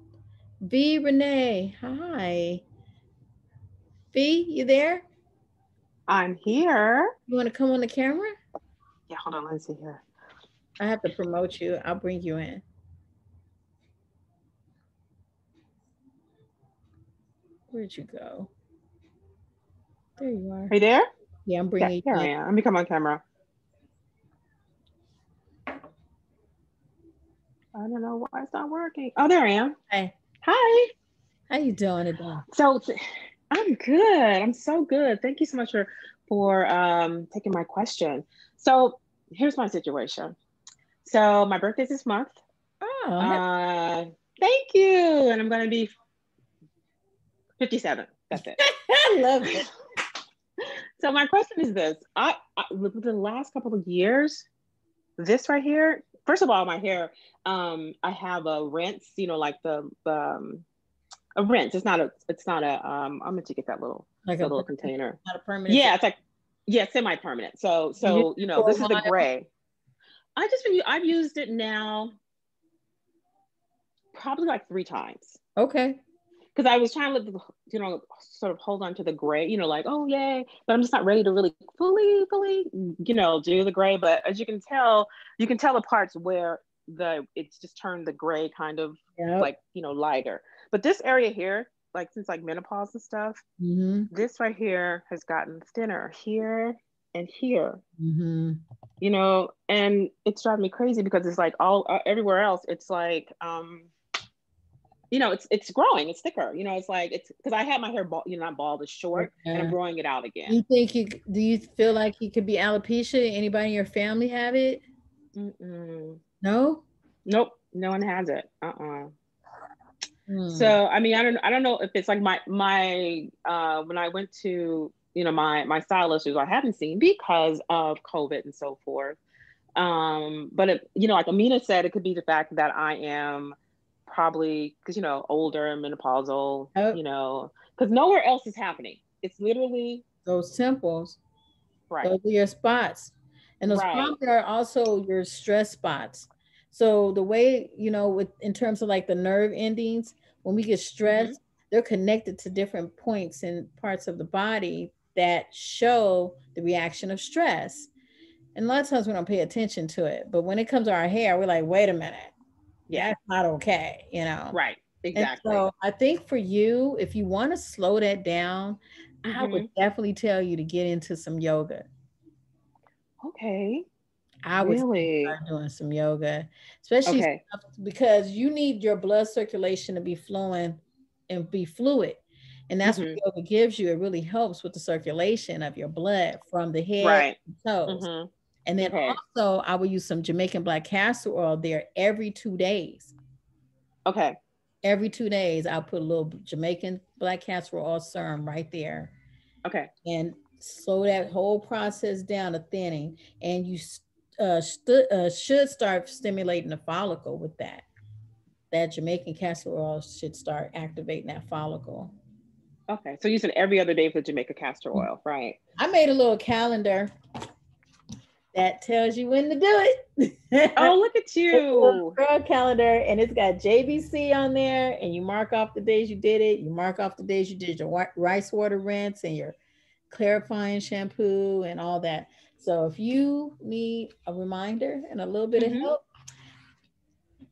V Renee, hi. V, you there? I'm here. You want to come on the camera? Yeah, hold on. Let's see here. I have to promote you. I'll bring you in. Where'd you go? There you are. Are you there? Yeah, I'm Yeah, bringing here you I in. am. Let me come on camera. I don't know why it's not working. Oh, there I am. Hey, Hi. how you doing today? So I'm good. I'm so good. Thank you so much for taking my question. So here's my situation. So my birthday's this month. Oh, Thank you. And I'm gonna be 57. That's it. I love it. So my question is this: I the last couple of years, this right here. First of all, my hair. I have a rinse. You know, like a rinse. It's not a. It's not a. I'm gonna get that little Like the a little container. not a permanent. Yeah, it's like semi-permanent. So you know, this is the gray. I've used it now probably like 3 times. Okay. Because I was trying to, sort of hold on to the gray, like, oh, yay. But I'm just not ready to really fully, do the gray. But as you can tell the parts where it's just turned the gray kind of like, lighter. But this area here, like since like menopause and stuff, this right here has gotten thinner here and here, and it's driving me crazy because it's like everywhere else, it's like, it's growing, it's thicker, it's like, it's because I had my hair bald, not bald, it's short, and I'm growing it out again. Do you feel like it could be alopecia? Anybody in your family have it? No? Nope, no one has it. So I mean, I don't know if it's like my when I went to my stylist, who I haven't seen because of COVID and so forth, but it, like Amina said, it could be the fact that I am probably because older and menopausal, because nowhere else is happening. It's literally those temples, right? Those are your spots, and those probably are also your stress spots. So the way in terms of like the nerve endings, when we get stressed, they're connected to different points and parts of the body that show the reaction of stress. And a lot of times we don't pay attention to it, but when it comes to our hair, we're like, wait a minute. Yeah, that's not okay, Right, exactly. And so I think for you, if you want to slow that down, I would definitely tell you to get into some yoga. Okay. I would start doing some yoga, especially because you need your blood circulation to be flowing and be fluid. And that's what Mm-hmm. yoga gives you. It really helps with the circulation of your blood from the head Right. to the toes. Mm-hmm. And then Okay. also, I will use some Jamaican black castor oil there every 2 days. Okay. Every 2 days, I'll put a little Jamaican black castor oil serum right there Okay. and slow that whole process down to thinning. And you should start stimulating the follicle with that. That Jamaican castor oil should start activating that follicle. Okay. So you said every other day for Jamaica castor oil, right? I made a little calendar that tells you when to do it. Oh, look at It's a little you. girl calendar, and it's got JBC on there, and you mark off the days you did it. You mark off the days you did your rice water rinse and your clarifying shampoo and all that. So if you need a reminder and a little bit of Mm-hmm. help,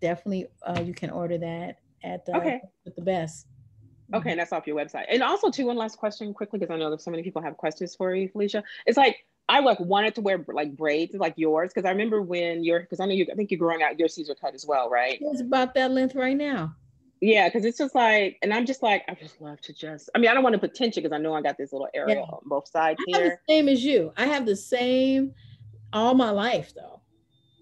definitely you can order that at the Okay. with the best. Okay, Mhm. and that's off your website. And also, too, one last question quickly, because I know that so many people have questions for you, Felicia. It's like I like wanted to wear like braids like yours, because I remember when you're, because I know you, I think you're growing out your Caesar cut as well, right? It's about that length right now. Yeah, because it's just like, and I'm just like, I just love to just, I mean, I don't want to put tension because I know I got this little Yeah, area on both sides I have the here. same as you. I have the same all my life though.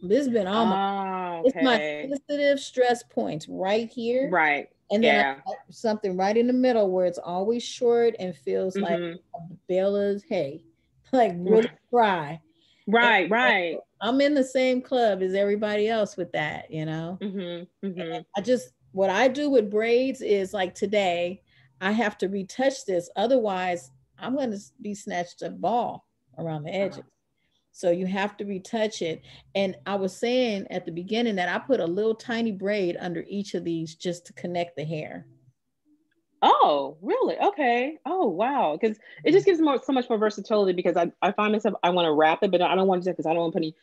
This has been all my Ah, it's my okay. sensitive stress points right here. Right. And then I Yeah. have something right in the middle where it's always short and feels like Mm-hmm. a Bella's hay, like really dry. And Right, right. I'm in the same club as everybody else with that, you know. Mm-hmm. Mm-hmm. I just what I do with braids is like today, I have to retouch this. Otherwise, I'm going to be snatched a ball around the edges. So you have to retouch it. And I was saying at the beginning that I put a little tiny braid under each of these just to connect the hair. Oh, really? Okay. Oh, wow. Because it just gives more so much more versatility because I find myself I want to wrap it, but I don't want to because I don't want to put any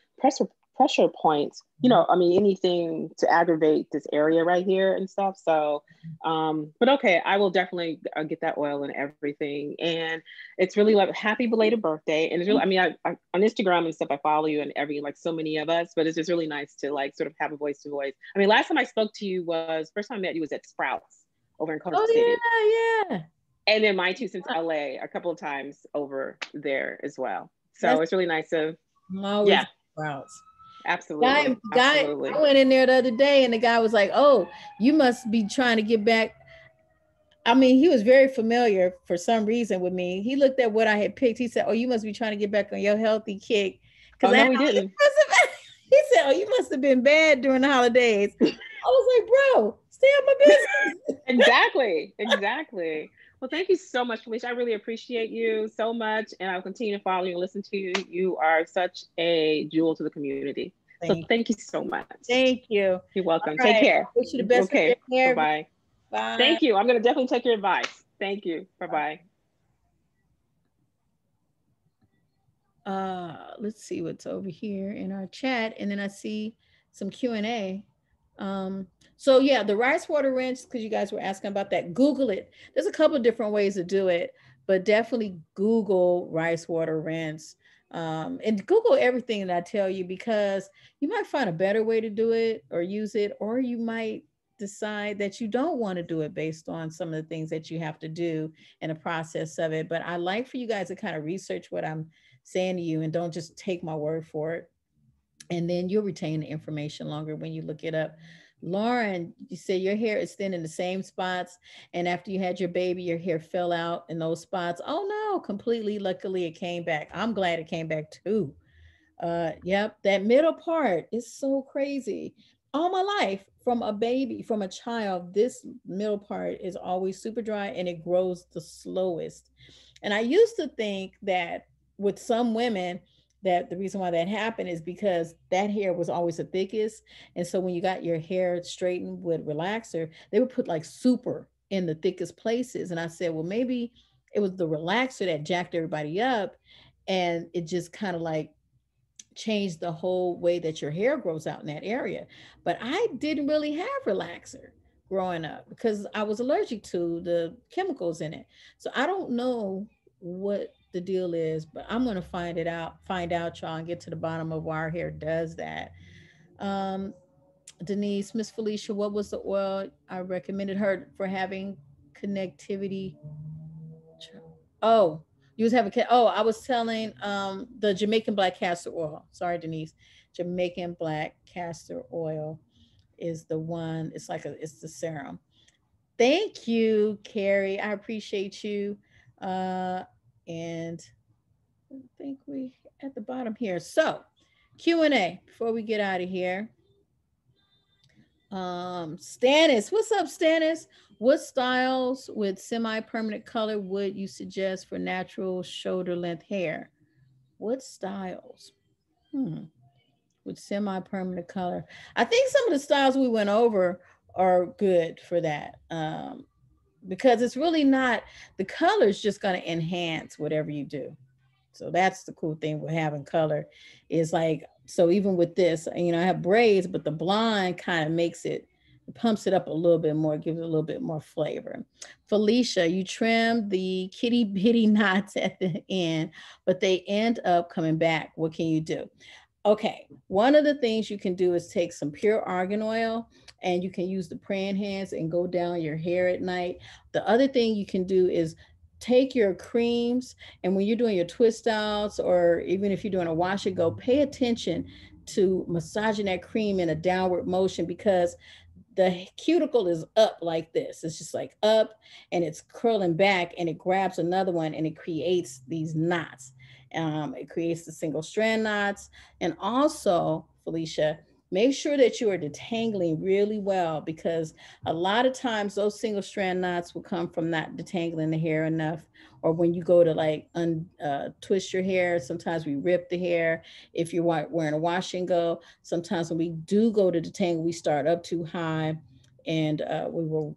pressure points. You know, I mean anything to aggravate this area right here and stuff. So, but okay, I will definitely get that oil and everything. And it's really like happy belated birthday. And it's really, I mean, I on Instagram and stuff, I follow you and every like so many of us, but it's just really nice to like sort of have a voice to voice. I mean, last time I spoke to you was first time I met you was at Sprouts over in Culver City. Oh yeah, And then my 2 cents LA a couple of times over there as well. So that's it's really nice to, I'm always yeah, sprouts. absolutely. I Absolutely. went in there the other day and the guy was like, "Oh, you must be trying to get back." I mean, he was very familiar for some reason with me. He looked at what I had picked. He said, "Oh, you must be trying to get back on your healthy kick." Because Oh, no, we didn't. he said, "Oh, you must have been bad during the holidays." I was like, "Bro, stay out my business." Exactly. Exactly. Well, thank you so much, Felicia. I really appreciate you so much. And I'll continue to follow you and listen to you. You are such a jewel to the community. So Thank, thank you so much. thank you. You're welcome. All Take right. care. Wish you the best with Okay. your Bye hair. bye. Bye. Thank you. I'm going to definitely take your advice. Thank you. Bye bye. Let's see what's over here in our chat, and then I see some Q&A. So yeah, the rice water rinse, because you guys were asking about that, Google it. There's a couple of different ways to do it, but definitely Google rice water rinse. And Google everything that I tell you, because you might find a better way to do it or use it, or you might decide that you don't want to do it based on some of the things that you have to do in the process of it. But I like for you guys to kind of research what I'm saying to you and don't just take my word for it. And then you'll retain the information longer when you look it up. Lauren, you say your hair is thin in the same spots, and after you had your baby, your hair fell out in those spots. Oh no, completely. Luckily, it came back. I'm glad it came back too. Yep, that middle part is so crazy. All my life, from a baby, from a child, this middle part is always super dry and it grows the slowest. And I used to think that with some women, that the reason why that happened is because that hair was always the thickest. And so when you got your hair straightened with relaxer, they would put like super in the thickest places. And I said, well, maybe it was the relaxer that jacked everybody up. And it just kind of like change the whole way that your hair grows out in that area. But I didn't really have relaxer growing up because I was allergic to the chemicals in it. So I don't know what the deal is, but I'm going to find out, y'all, and get to the bottom of why our hair does that. Um, Denise, Miss Felicia, what was the oil I recommended her for having connectivity? Oh, you was having oh, I was telling the Jamaican black castor oil. Sorry, Denise. Jamaican black castor oil is the one. It's like it's the serum. Thank you, Carrie. I appreciate you. And I think we at the bottom here. So Q&A before we get out of here. Stannis, what's up, Stannis? What styles with semi-permanent color would you suggest for natural shoulder length hair? What styles? Hmm. With semi-permanent color. I think some of the styles we went over are good for that. Because it's really not, the color is just going to enhance whatever you do. So that's the cool thing with having color is like, so even with this, I have braids, but the blonde kind of makes it, pumps it up a little bit more, gives it a little bit more flavor. Felicia, you trim the kitty bitty knots at the end, but they end up coming back. What can you do? Okay, one of the things you can do is take some pure argan oil and you can use the praying hands and go down your hair at night. The other thing you can do is take your creams, and when you're doing your twist outs or even if you're doing a wash and go, pay attention to massaging that cream in a downward motion because the cuticle is up like this. It's just like up and it's curling back and it grabs another one and it creates these knots. It creates the single strand knots. And also, Felicia, make sure that you are detangling really well because a lot of times those single strand knots will come from not detangling the hair enough. Or when you go to like twist your hair, sometimes we rip the hair. If you're wearing a wash and go, sometimes when we do go to detangle, we start up too high and we will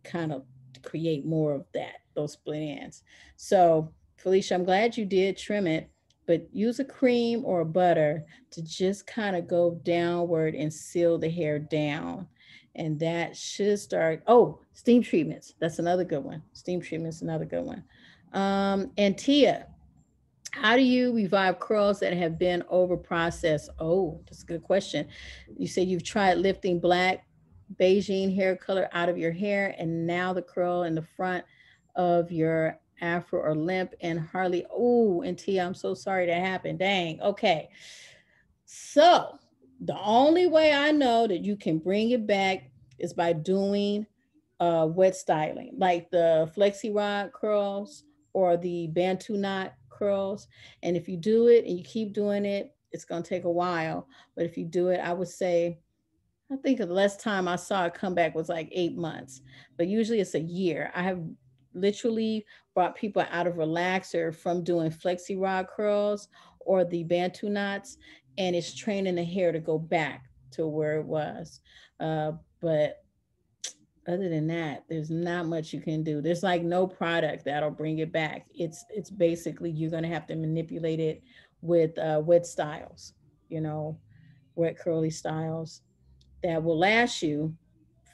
kind of create more of that, those split ends. So, Felicia, I'm glad you did trim it, but use a cream or a butter to just kind of go downward and seal the hair down. And that should start. Oh, steam treatments. That's another good one. Steam treatments, another good one. And Tia, how do you revive curls that have been over processed? Oh, that's a good question. You said you've tried lifting black Beijing hair color out of your hair, and now the curl in the front of your afro or limp and hardly. Oh, and Tia, I'm so sorry that happened. Dang. Okay. So the only way I know that you can bring it back is by doing wet styling, like the flexi rod curls or the Bantu knot curls. And if you do it and you keep doing it, it's going to take a while. But if you do it, I would say, I think the last time I saw it come back was like 8 months, but usually it's a year. I have literally brought people out of relaxer from doing flexi rod curls or the Bantu knots, and it's training the hair to go back to where it was. But other than that, there's not much you can do. There's like no product that'll bring it back. It's basically you're gonna have to manipulate it with wet styles, you know, wet curly styles that will last you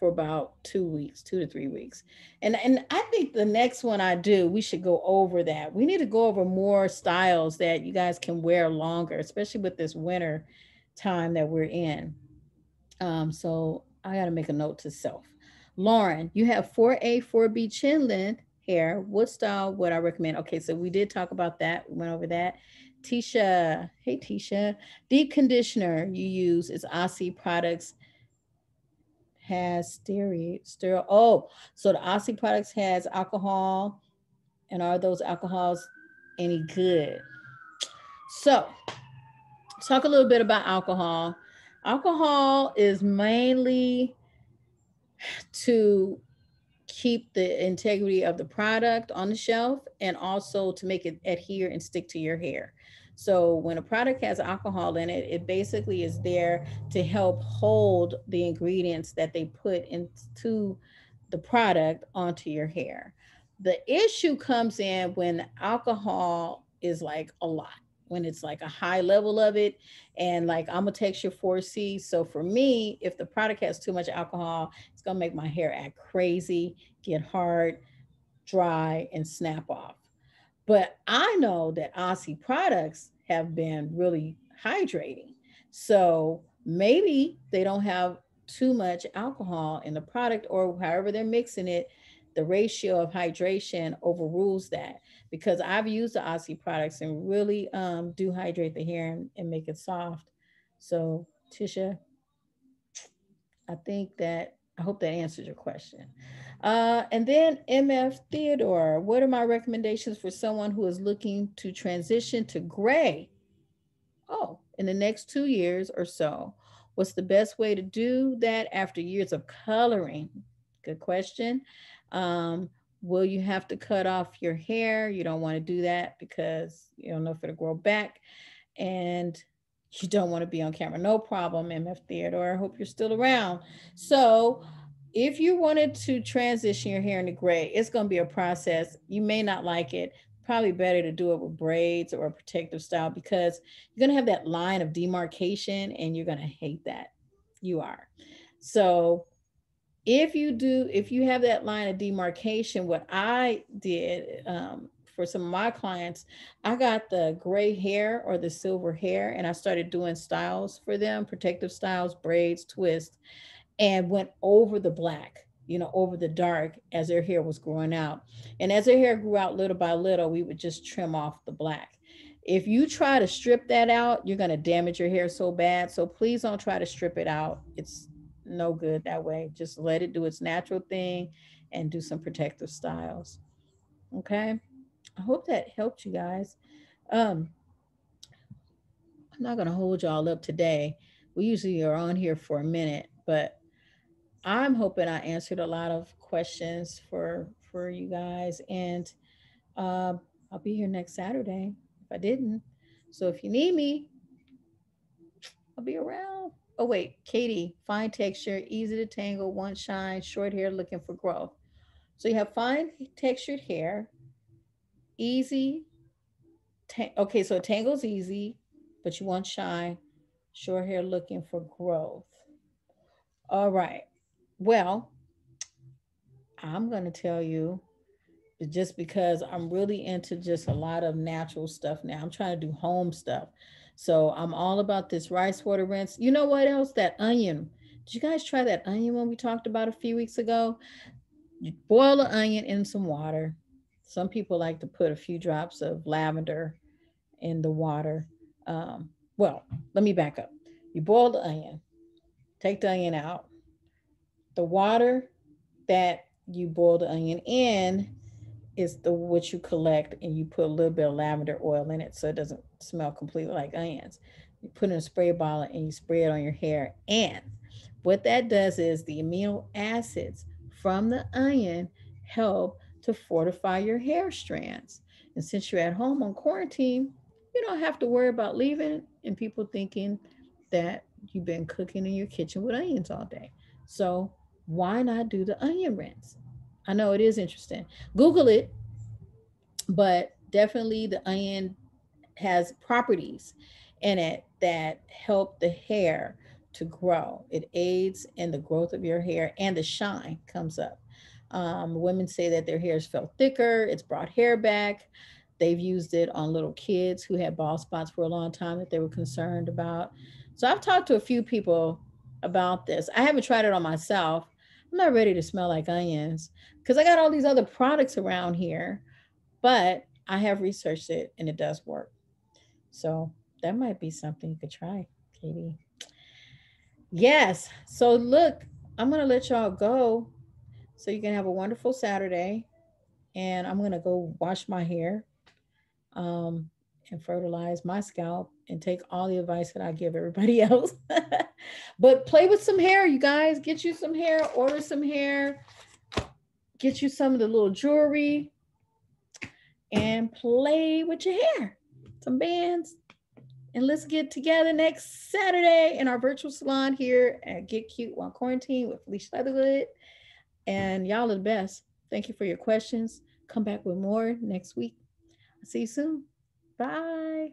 for about 2 weeks, 2 to 3 weeks. And I think the next one I do, we should go over that. We need to go over more styles that you guys can wear longer, especially with this winter time that we're in. So I got to make a note to self. Lauren, you have 4A, 4B chin length hair. What style would I recommend? Okay, so we did talk about that. We went over that. Tisha, hey Tisha, deep conditioner you use is Aussie Products has stereo. Oh, so the Aussie Products has alcohol, and are those alcohols any good? So talk a little bit about alcohol. Alcohol is mainly to keep the integrity of the product on the shelf and also to make it adhere and stick to your hair. So when a product has alcohol in it, it basically is there to help hold the ingredients that they put into the product onto your hair. The issue comes in when alcohol is like a lot, when it's like a high level of it. And like I'm a texture 4C. So for me, if the product has too much alcohol, it's gonna make my hair act crazy, get hard, dry, and snap off. But I know that Aussie products have been really hydrating. So maybe they don't have too much alcohol in the product or however they're mixing it. the ratio of hydration overrules that, because I've used the Aussie products and really do hydrate the hair and make it soft. So, Tisha, I think that I hope that answers your question. And then MF Theodore, what are my recommendations for someone who is looking to transition to gray? Oh, in the next 2 years or so. What's the best way to do that after years of coloring? Good question. Um, will you have to cut off your hair? You don't want to do that because you don't know if it'll grow back, and you don't want to be on camera. No problem, MF Theodore. I hope you're still around. So, if you wanted to transition your hair into gray, it's going to be a process. You may not like it. Probably better to do it with braids or a protective style, because you're going to have that line of demarcation and you're going to hate that. You are. So, if you have that line of demarcation, what I did for some of my clients, I got the gray hair or the silver hair, and I started doing styles for them, protective styles, braids, twists, and went over the black, over the dark as their hair was growing out. And as their hair grew out little by little, we would just trim off the black. If you try to strip that out, you're going to damage your hair so bad. So please don't try to strip it out. It's no good that way. Just let it do its natural thing and do some protective styles. Okay. I hope that helped you guys. Um, I'm not going to hold y'all up today. We usually are on here for a minute, but I'm hoping I answered a lot of questions for you guys, and uh, I'll be here next Saturday if I didn't. So if you need me, I'll be around. Oh wait, Katie, fine texture, easy to tangle, one shine, short hair, looking for growth. So you have fine textured hair, easy. Okay, so tangle's easy, but you want shine, short hair, looking for growth. All right. Well, I'm gonna tell you, just because I'm really into just a lot of natural stuff now. I'm trying to do home stuff. So I'm all about this rice water rinse. You know what else? That onion. Did you guys try that onion one we talked about a few weeks ago? You boil the onion in some water. Some people like to put a few drops of lavender in the water. Well, let me back up. You boil the onion, take the onion out. The water that you boil the onion in is the what you collect, and you put a little bit of lavender oil in it so it doesn't smell completely like onions. You put in a spray bottle and you spray it on your hair. And what that does is the amino acids from the onion help to fortify your hair strands. And since you're at home on quarantine, you don't have to worry about leaving and people thinking that you've been cooking in your kitchen with onions all day. So why not do the onion rinse? I know it is interesting. Google it, but definitely the onion has properties in it that help the hair to grow. It aids in the growth of your hair, and the shine comes up. Women say that their hairs felt thicker, it's brought hair back. They've used it on little kids who had bald spots for a long time that they were concerned about. So I've talked to a few people about this. I haven't tried it on myself. I'm not ready to smell like onions because I got all these other products around here, but I have researched it and it does work. So that might be something you could try, Katie. Yes. So look, I'm going to let y'all go so you can have a wonderful Saturday. And I'm going to go wash my hair um, and fertilize my scalp and take all the advice that I give everybody else. But play with some hair, you guys. Get you some hair, order some hair, get you some of the little jewelry, and play with your hair. Some bands. And let's get together next Saturday in our virtual salon here at Get Cute While Quarantine with Felicia Leatherwood. And y'all are the best. Thank you for your questions. Come back with more next week. I'll see you soon. Bye.